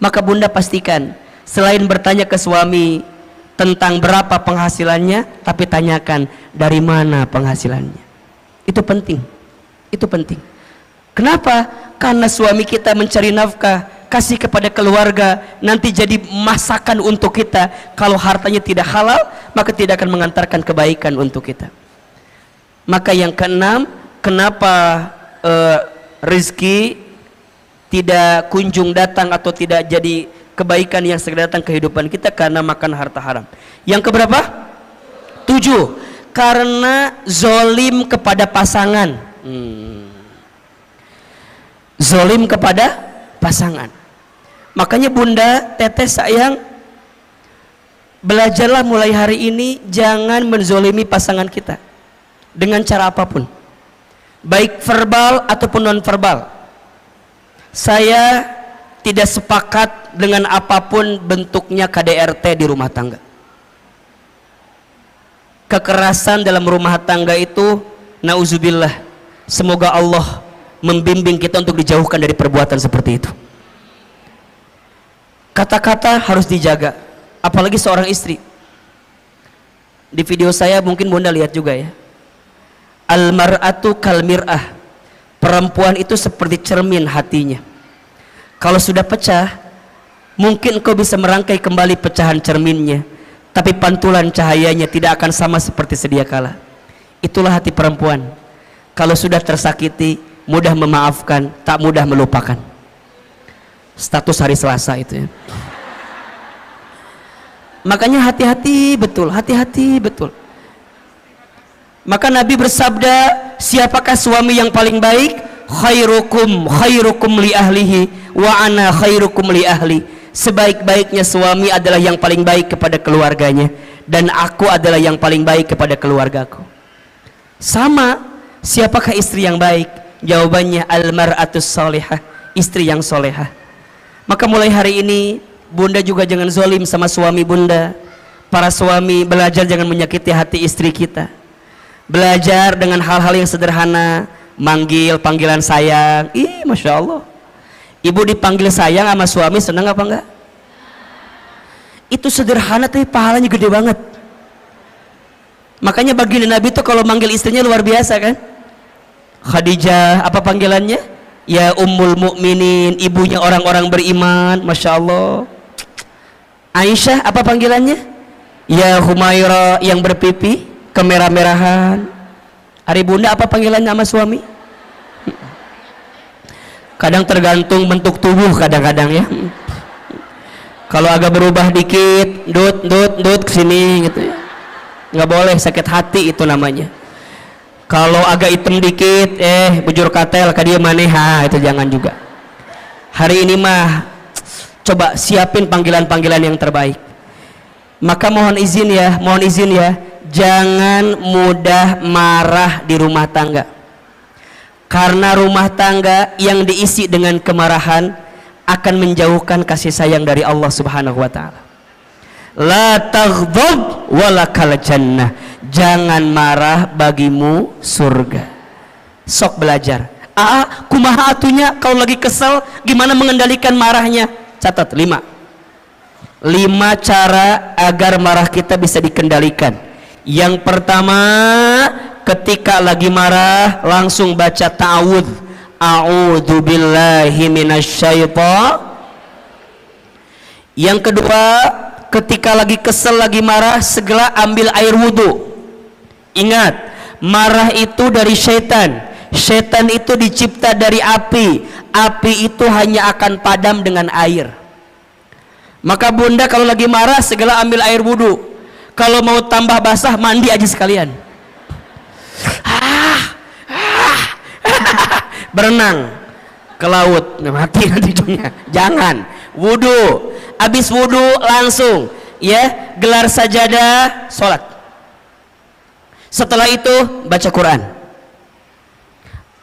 Speaker 1: Maka Bunda pastikan, selain bertanya ke suami tentang berapa penghasilannya, tapi tanyakan dari mana penghasilannya. Itu penting. Itu penting. Kenapa? Karena suami kita mencari nafkah kasih kepada keluarga, nanti jadi masakan untuk kita. Kalau hartanya tidak halal, maka tidak akan mengantarkan kebaikan untuk kita. Maka yang keenam, kenapa rezeki tidak kunjung datang atau tidak jadi kebaikan yang segera datang kehidupan kita? Karena makan harta haram. Yang keberapa? 7. Karena zolim kepada pasangan. Zolim kepada pasangan. Makanya Bunda, Teteh sayang, belajarlah mulai hari ini jangan menzolimi pasangan kita dengan cara apapun, baik verbal ataupun non verbal. Saya tidak sepakat dengan apapun bentuknya KDRT di rumah tangga. Kekerasan dalam rumah tangga itu, nauzubillah, semoga Allah membimbing kita untuk dijauhkan dari perbuatan seperti itu. Kata-kata harus dijaga, apalagi seorang istri. Di video saya mungkin Bunda lihat juga ya, al-mar'atu kal mir'ah, perempuan itu seperti cermin hatinya. Kalau sudah pecah, mungkin engkau bisa merangkai kembali pecahan cerminnya, tapi pantulan cahayanya tidak akan sama seperti sedia kala. Itulah hati perempuan. Kalau sudah tersakiti, mudah memaafkan, tak mudah melupakan. Status hari Selasa itu ya. Makanya hati-hati betul, hati-hati betul. Maka Nabi bersabda, siapakah suami yang paling baik? Khairukum li ahlihi wa ana khairukum li ahli. Sebaik-baiknya suami adalah yang paling baik kepada keluarganya, dan aku adalah yang paling baik kepada keluargaku. Sama, siapakah istri yang baik? Jawabannya al-mar'atus salihah, istri yang solehah. Maka mulai hari ini Bunda juga jangan zolim sama suami Bunda. Para suami, belajar jangan menyakiti hati istri kita. Belajar dengan hal-hal yang sederhana, manggil panggilan sayang. Ih, Masya Allah, ibu dipanggil sayang sama suami senang apa enggak? Itu sederhana tapi pahalanya gede banget. Makanya baginda Nabi itu kalau manggil istrinya luar biasa kan. Khadijah, apa panggilannya? Ya Ummul Mukminin, ibunya orang-orang beriman, Masya Allah. Aisyah, apa panggilannya? Ya Humaira, yang berpipi kemerah-merahan. Hari Bunda, apa panggilannya sama suami? Kadang tergantung bentuk tubuh, kadang-kadang ya. Kalau agak berubah dikit, dut kesini gitu ya, nggak boleh, sakit hati itu namanya. Kalau agak hitam dikit, bujur katel ka dia maneha, itu jangan juga. Hari ini mah coba siapin panggilan-panggilan yang terbaik. Maka mohon izin ya, jangan mudah marah di rumah tangga. Karena rumah tangga yang diisi dengan kemarahan akan menjauhkan kasih sayang dari Allah Subhanahu wa taala. La taghdab walakal jannah. Jangan marah, bagimu surga. Sok belajar. Kumaha atunya kalau lagi kesel gimana mengendalikan marahnya? Catat 5 cara agar marah kita bisa dikendalikan. Yang pertama, ketika lagi marah langsung baca ta'awudz. A'udzu billahi minasyaitonir. Yang kedua, ketika lagi kesel, lagi marah, segera ambil air wudhu. Ingat, marah itu dari syaitan. Syaitan itu dicipta dari api. Api itu hanya akan padam dengan air. Maka Bunda kalau lagi marah segera ambil air wudhu. Kalau mau tambah basah, mandi aja sekalian. Berenang ke laut, mati nanti hidungnya. Jangan, wudhu. Habis wudhu langsung ya gelar sajadah, sholat. Setelah itu baca Quran.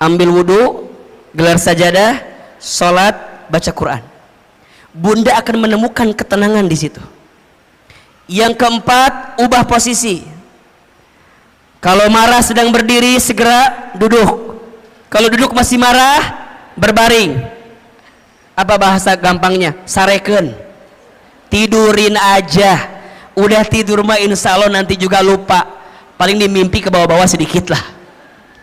Speaker 1: Ambil wudhu, gelar sajadah, sholat, baca Quran. Bunda akan menemukan ketenangan di situ. Yang keempat, ubah posisi. Kalau marah sedang berdiri, segera duduk. Kalau duduk masih marah, berbaring. Apa bahasa gampangnya? Sareken. Tidurin aja. Udah tidur mah insya Allah nanti juga lupa. Paling dimimpi ke bawah-bawah sedikit lah.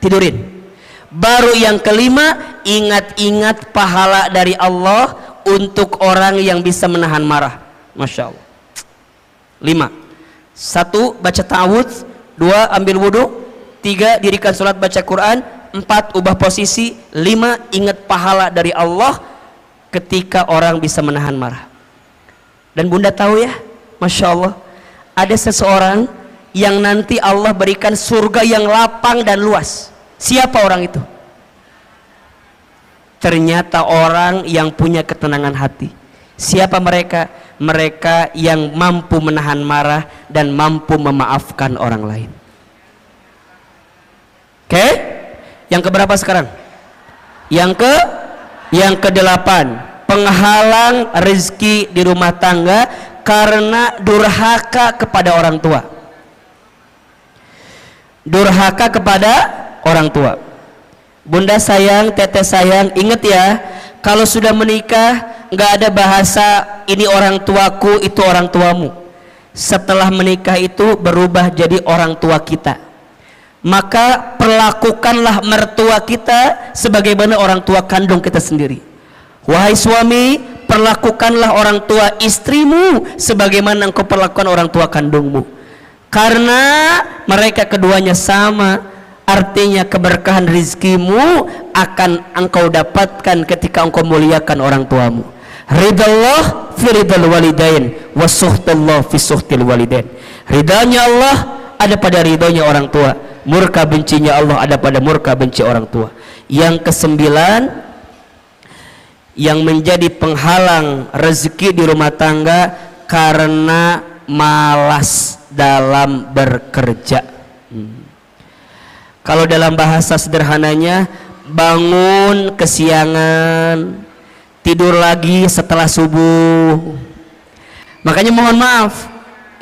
Speaker 1: Tidurin. Baru yang kelima, ingat-ingat pahala dari Allah untuk orang yang bisa menahan marah. Masya Allah. 5. 1. Baca ta'awudz. 2. Ambil wudhu. 3. Dirikan sholat baca Quran. 4. Ubah posisi. 5. Ingat pahala dari Allah ketika orang bisa menahan marah. Dan bunda tahu ya, Masya Allah, ada seseorang yang nanti Allah berikan surga yang lapang dan luas. Siapa orang itu? Ternyata orang yang punya ketenangan hati. Siapa mereka? Mereka yang mampu menahan marah dan mampu memaafkan orang lain. Oke? Yang keberapa sekarang? Yang ke-8. Penghalang rezeki di rumah tangga karena durhaka kepada orang tua. Durhaka kepada orang tua. Bunda sayang, teteh sayang, ingat ya, kalau sudah menikah nggak ada bahasa ini orang tuaku, itu orang tuamu. Setelah menikah itu berubah jadi orang tua kita. Maka perlakukanlah mertua kita sebagaimana orang tua kandung kita sendiri. Wahai suami, perlakukanlah orang tua istrimu sebagaimana engkau perlakukan orang tua kandungmu. Karena mereka keduanya sama. Artinya keberkahan rizkimu akan engkau dapatkan ketika engkau muliakan orang tuamu. Ridallah fi ridal walidain wa suhtullah fi suhtil walidain. Ridanya Allah ada pada ridhonya orang tua, murka bencinya Allah ada pada murka benci orang tua. Yang ke-9, yang menjadi penghalang rezeki di rumah tangga karena malas dalam bekerja. Kalau dalam bahasa sederhananya, bangun kesiangan, tidur lagi setelah subuh. Makanya mohon maaf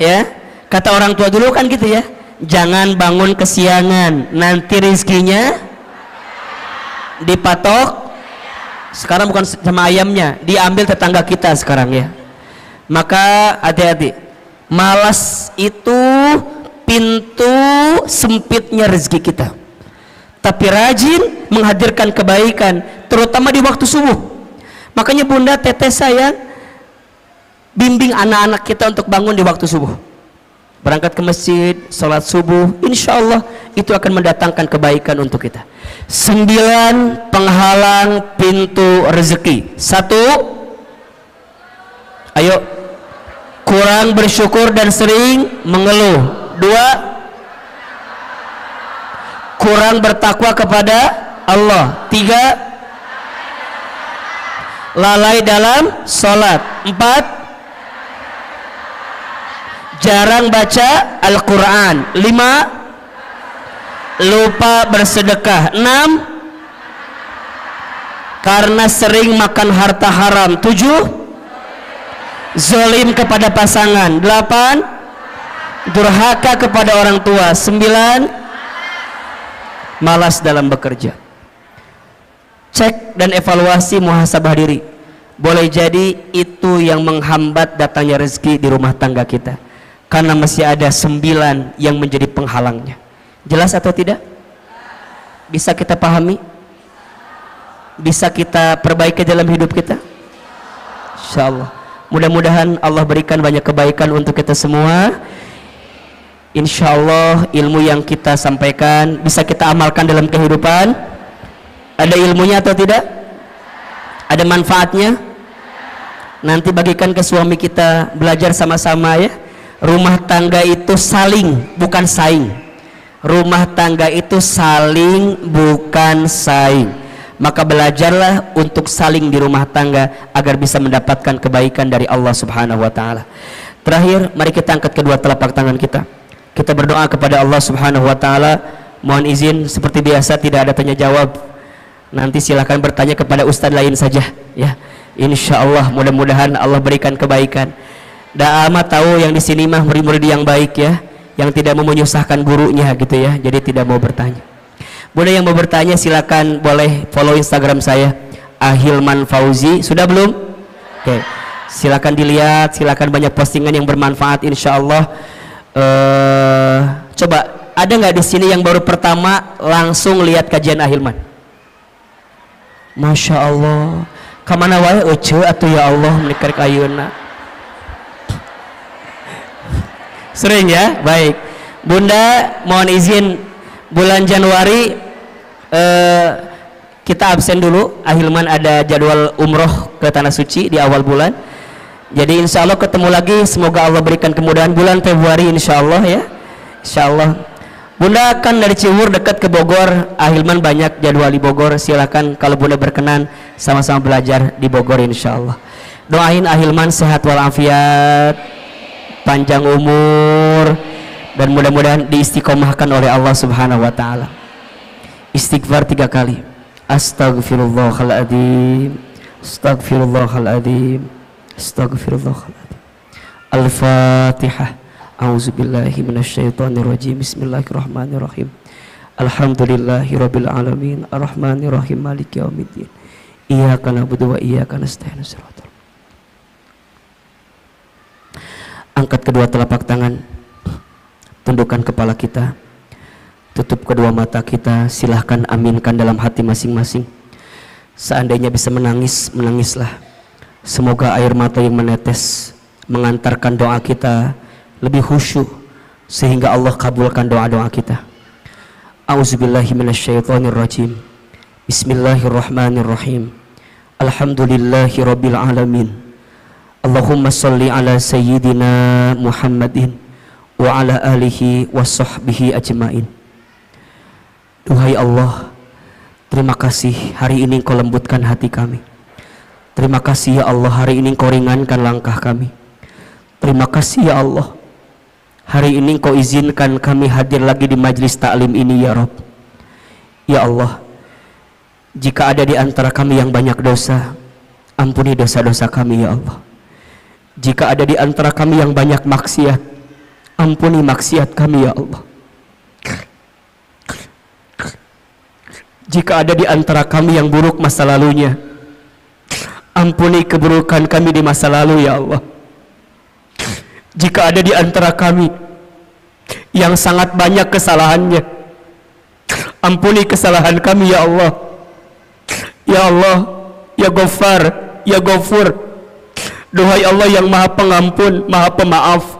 Speaker 1: ya, kata orang tua dulu kan gitu ya, jangan bangun kesiangan, nanti rezekinya dipatok. Sekarang bukan sama ayamnya, diambil tetangga kita sekarang ya. Maka hati-hati, malas itu pintu sempitnya rezeki kita. Tapi rajin menghadirkan kebaikan, terutama di waktu subuh. Makanya bunda, teteh sayang, bimbing anak-anak kita untuk bangun di waktu subuh. Berangkat ke masjid, sholat subuh, insya Allah itu akan mendatangkan kebaikan untuk kita. 9 penghalang pintu rezeki. 1, ayo, kurang bersyukur dan sering mengeluh. 2, kurang bertakwa kepada Allah. 3, lalai dalam sholat. 4, jarang baca Al-Quran. 5, lupa bersedekah. 6, karena sering makan harta haram. 7, zalim kepada pasangan. 8, durhaka kepada orang tua. 9, malas dalam bekerja. Cek dan evaluasi, muhasabah diri. Boleh jadi itu yang menghambat datangnya rezeki di rumah tangga kita, karena masih ada 9 yang menjadi penghalangnya. Jelas atau tidak? Bisa kita pahami? Bisa kita perbaiki dalam hidup kita? Insyaallah. Mudah-mudahan Allah berikan banyak kebaikan untuk kita semua. Insyaallah ilmu yang kita sampaikan bisa kita amalkan dalam kehidupan. Ada ilmunya atau tidak? Ada manfaatnya? Nanti bagikan ke suami kita, belajar sama-sama ya. Rumah tangga itu saling, bukan saing. Rumah tangga itu saling, bukan saing. Maka belajarlah untuk saling di rumah tangga agar bisa mendapatkan kebaikan dari Allah Subhanahu wa taala. Terakhir, mari kita angkat kedua telapak tangan kita. Kita berdoa kepada Allah Subhanahu wa taala. Mohon izin, seperti biasa tidak ada tanya jawab. Nanti silakan bertanya kepada ustadz lain saja ya. Insyaallah mudah-mudahan Allah berikan kebaikan. Da'ama tahu yang di sini mah murid-murid yang baik ya, yang tidak mau menyusahkan gurunya gitu ya. Jadi tidak mau bertanya. Boleh yang mau bertanya silakan, boleh follow Instagram saya Ahilman Fauzi. Sudah belum? Oke. Silakan dilihat, silakan banyak postingan yang bermanfaat insyaallah. Coba ada nggak di sini yang baru pertama langsung lihat kajian Ahilman? Masya Allah. Kamana wae euceu atuh ya Allah menikah ayeuna. Sering ya? Baik. Bunda mohon izin bulan Januari kita absen dulu. Ahilman ada jadwal umroh ke Tanah Suci di awal bulan. Jadi insya Allah ketemu lagi. Semoga Allah berikan kemudahan bulan Februari insya Allah ya. Insya Allah. Bunda kan dari Ciwur dekat ke Bogor. Ahilman banyak jadwal di Bogor. Silakan kalau Bunda berkenan sama-sama belajar di Bogor insya Allah. Doain Ahilman sehat walafiat, panjang umur, dan mudah-mudahan diistiqomahkan oleh Allah Subhanahu wa taala. Istighfar 3 kali. Astaghfirullahaladzim, astaghfirullahaladzim, astaghfirullahaladzim. Al-Fatihah. A'udzubillahi minasyaitonirrajim. Bismillahirrahmanirrahim. Alhamdulillahirabbil alamin, arrahmanirrahim, maliki yaumiddin. Iyyaka na'budu wa iyyaka nasta'in. Angkat kedua telapak tangan, tundukkan kepala kita, tutup kedua mata kita. Silahkan aminkan dalam hati masing-masing. Seandainya bisa menangis, menangislah. Semoga air mata yang menetes mengantarkan doa kita lebih khusyuk sehingga Allah kabulkan doa-doa kita. A'udzubillahi minasyaitonirrajim. Bismillahirrahmanirrahim. Alhamdulillahi rabbil alamin. Allahumma salli ala sayyidina Muhammadin wa ala alihi wa sahbihi ajmain. Duhai Allah, terima kasih hari ini Engkau lembutkan hati kami. Terima kasih ya Allah, hari ini Engkau ringankan langkah kami. Terima kasih ya Allah, hari ini Engkau izinkan kami hadir lagi di majlis taklim ini ya Rabb. Ya Allah, jika ada di antara kami yang banyak dosa, ampuni dosa-dosa kami ya Allah. Jika ada di antara kami yang banyak maksiat, ampuni maksiat kami ya Allah. Jika ada di antara kami yang buruk masa lalunya, ampuni keburukan kami di masa lalu ya Allah. Jika ada di antara kami yang sangat banyak kesalahannya, ampuni kesalahan kami ya Allah. Ya Allah, ya Ghaffar, ya Ghafur. Duhai Allah yang maha pengampun, maha pemaaf,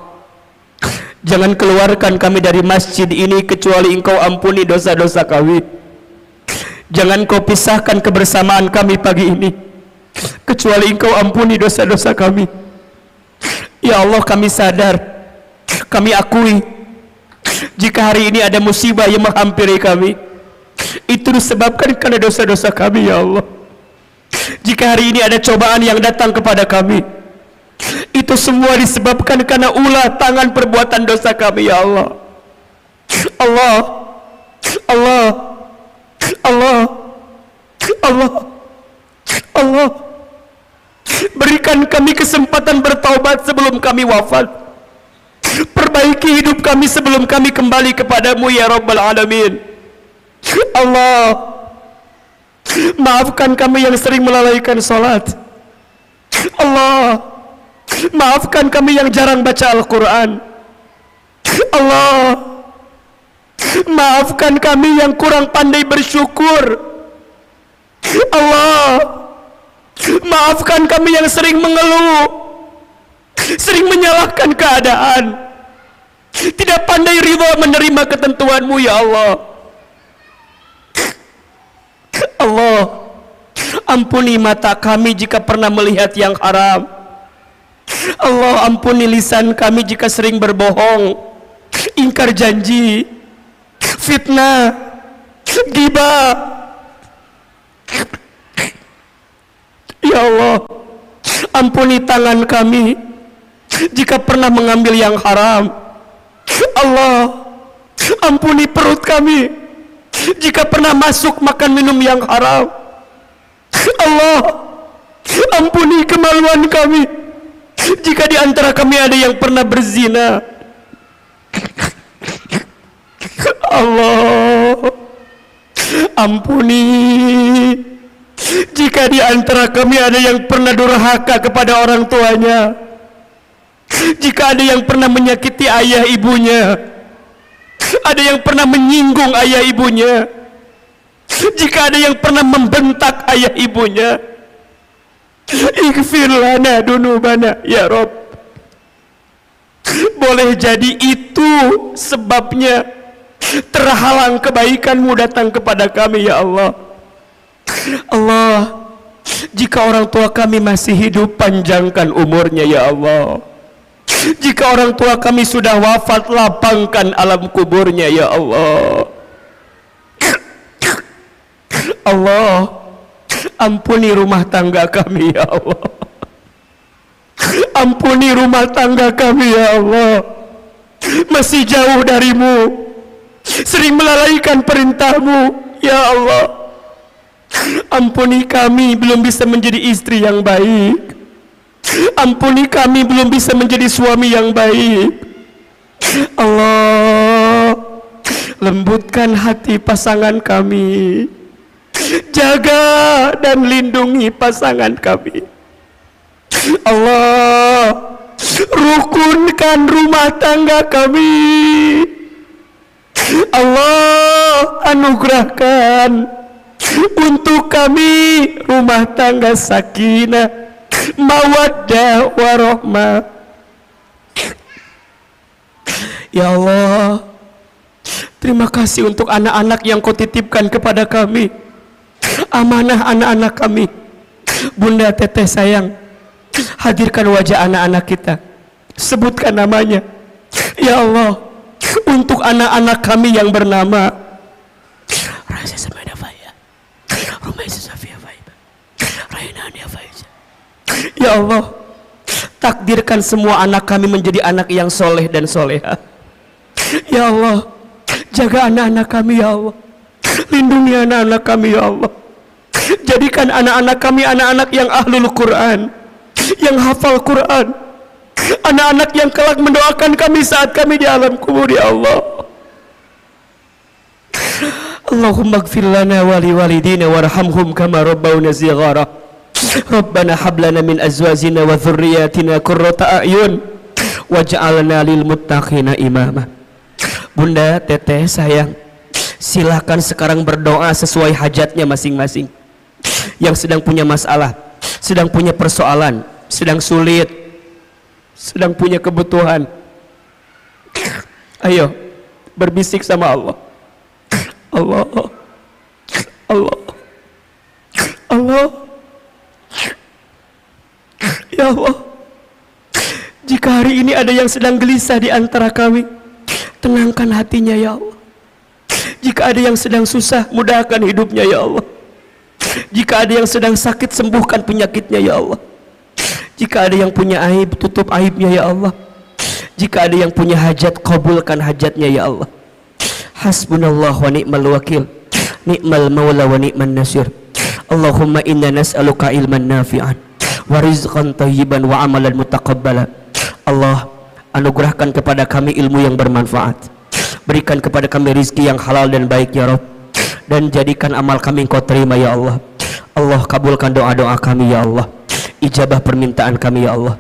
Speaker 1: jangan keluarkan kami dari masjid ini kecuali Engkau ampuni dosa-dosa kami. Jangan Kau pisahkan kebersamaan kami pagi ini kecuali Engkau ampuni dosa-dosa kami. Ya Allah, kami sadar, kami akui, jika hari ini ada musibah yang menghampiri kami, itu disebabkan karena dosa-dosa kami ya Allah. Jika hari ini ada cobaan yang datang kepada kami, itu semua disebabkan karena ulah tangan perbuatan dosa kami ya Allah. Allah, Allah, Allah, Allah, Allah, berikan kami kesempatan bertaubat sebelum kami wafat. Perbaiki hidup kami sebelum kami kembali kepadamu ya Rabbal Alamin. Allah, maafkan kami yang sering melalaikan salat. Allah, maafkan kami yang jarang baca Al-Quran. Allah, maafkan kami yang kurang pandai bersyukur. Allah, maafkan kami yang sering mengeluh, sering menyalahkan keadaan, tidak pandai ridha menerima ketentuan-Mu ya Allah. Allah, ampuni mata kami jika pernah melihat yang haram. Allah, ampuni lisan kami jika sering berbohong, ingkar janji, fitnah, ghibah. Ya Allah, ampuni tangan kami jika pernah mengambil yang haram. Allah, ampuni perut kami jika pernah masuk makan minum yang haram. Allah, ampuni kemaluan kami jika di antara kami ada yang pernah berzina. Allah, ampuni jika di antara kami ada yang pernah durhaka kepada orang tuanya, jika ada yang pernah menyakiti ayah ibunya, ada yang pernah menyinggung ayah ibunya, jika ada yang pernah membentak ayah ibunya.
Speaker 2: Ighfir lana dunubana ya Rob. Boleh jadi itu sebabnya terhalang kebaikanmu datang kepada kami ya Allah. Allah, jika orang tua kami masih hidup, panjangkan umurnya ya Allah. Jika orang tua kami sudah wafat, lapangkan alam kuburnya ya Allah. Allah, ampuni rumah tangga kami ya Allah. Ampuni rumah tangga kami ya Allah. Masih jauh darimu, sering melalaikan perintahmu ya Allah. Ampuni kami belum bisa menjadi istri yang baik. Ampuni kami belum bisa menjadi suami yang baik. Allah, lembutkan hati pasangan kami. Jaga dan lindungi pasangan kami. Allah, rukunkan rumah tangga kami. Allah, anugerahkan untuk kami rumah tangga sakinah, mawaddah warahmah. Ya Allah, terima kasih untuk anak-anak yang kau titipkan kepada kami. Amanah anak-anak kami. Bunda Teteh sayang, hadirkan wajah anak-anak kita, sebutkan namanya ya Allah, untuk anak-anak kami yang bernama Raisa Sameda Faya, Rumaisa Safia Faiba, Rainania Faiza. Ya Allah, takdirkan semua anak kami menjadi anak yang soleh dan soleha. Ya Allah, jaga anak-anak kami ya Allah. Lindungi anak-anak kami ya Allah. Jadikan anak-anak kami anak-anak yang ahlul Quran, yang hafal Quran, anak-anak yang kelak mendoakan kami saat kami di alam kubur ya Allah. Allahumma ighfir lana wa liwalidina warhamhum kama rabbawna shighara. Rabbana hab lana min azwajina wa dhurriyyatina qurrata a'yun waj'alna lil muttaqina imama. Bunda Teteh sayang, silakan sekarang berdoa sesuai hajatnya masing-masing. Yang sedang punya masalah, sedang punya persoalan, sedang sulit, sedang punya kebutuhan, ayo berbisik sama Allah. Allah, Allah, Allah. Ya Allah, jika hari ini ada yang sedang gelisah di antara kami, tenangkan hatinya ya Allah. Jika ada yang sedang susah, mudahkan hidupnya ya Allah. Jika ada yang sedang sakit, sembuhkan penyakitnya ya Allah. Jika ada yang punya aib, tutup aibnya ya Allah. Jika ada yang punya hajat, kabulkan hajatnya ya Allah. Hasbunallah wa ni'mal wakil, ni'mal maula wa ni'man nasir. Allahumma inna nas'aluka ilman nafi'an wa rizqan tayyiban wa amalan mutaqabbalan. Allah, anugerahkan kepada kami ilmu yang bermanfaat, berikan kepada kami rizki yang halal dan baik ya Rabb, dan jadikan amal kami Engkau terima ya Allah. Allah, kabulkan doa-doa kami ya Allah, ijabah permintaan kami ya Allah.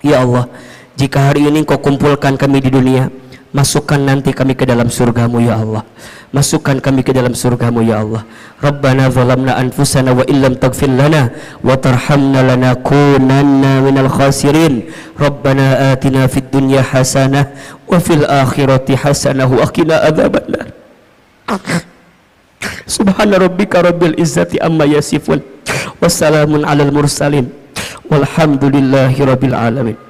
Speaker 2: Ya Allah, jika hari ini Engkau kumpulkan kami di dunia, masukkan nanti kami ke dalam surgamu ya Allah. Masukkan kami ke dalam surgamu ya Allah. Rabbana zalamna anfusana wa illam taghfir lana wa tarhamna lanakunanna minal khasirin. Rabbana atina fid dunya hasanah wa fil akhirati hasanah wa qina adzabannar. Subhana rabbika rabbil izzati amma yasifun wassalamun alal mursalin walhamdulillahi rabbil alamin.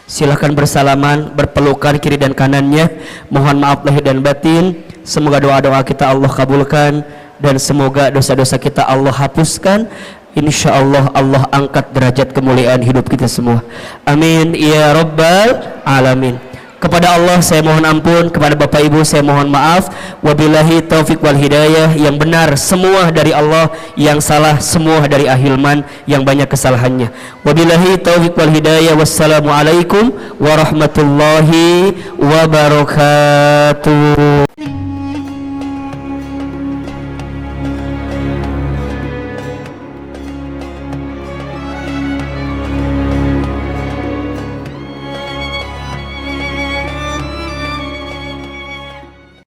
Speaker 2: Silakan bersalaman, berpelukan kiri dan kanannya. Mohon maaf lahir dan batin. Semoga doa-doa kita Allah kabulkan, dan semoga dosa-dosa kita Allah hapuskan. Insya Allah Allah angkat derajat kemuliaan hidup kita semua. Amin ya rabbal alamin. Kepada Allah saya mohon ampun, kepada Bapak Ibu saya mohon maaf. Wabillahi taufik wal hidayah. Yang benar semua dari Allah, yang salah semua dari Ahilman yang banyak kesalahannya. Wabillahi taufik wal hidayah. Wassalamualaikum warahmatullahi wabarakatuh.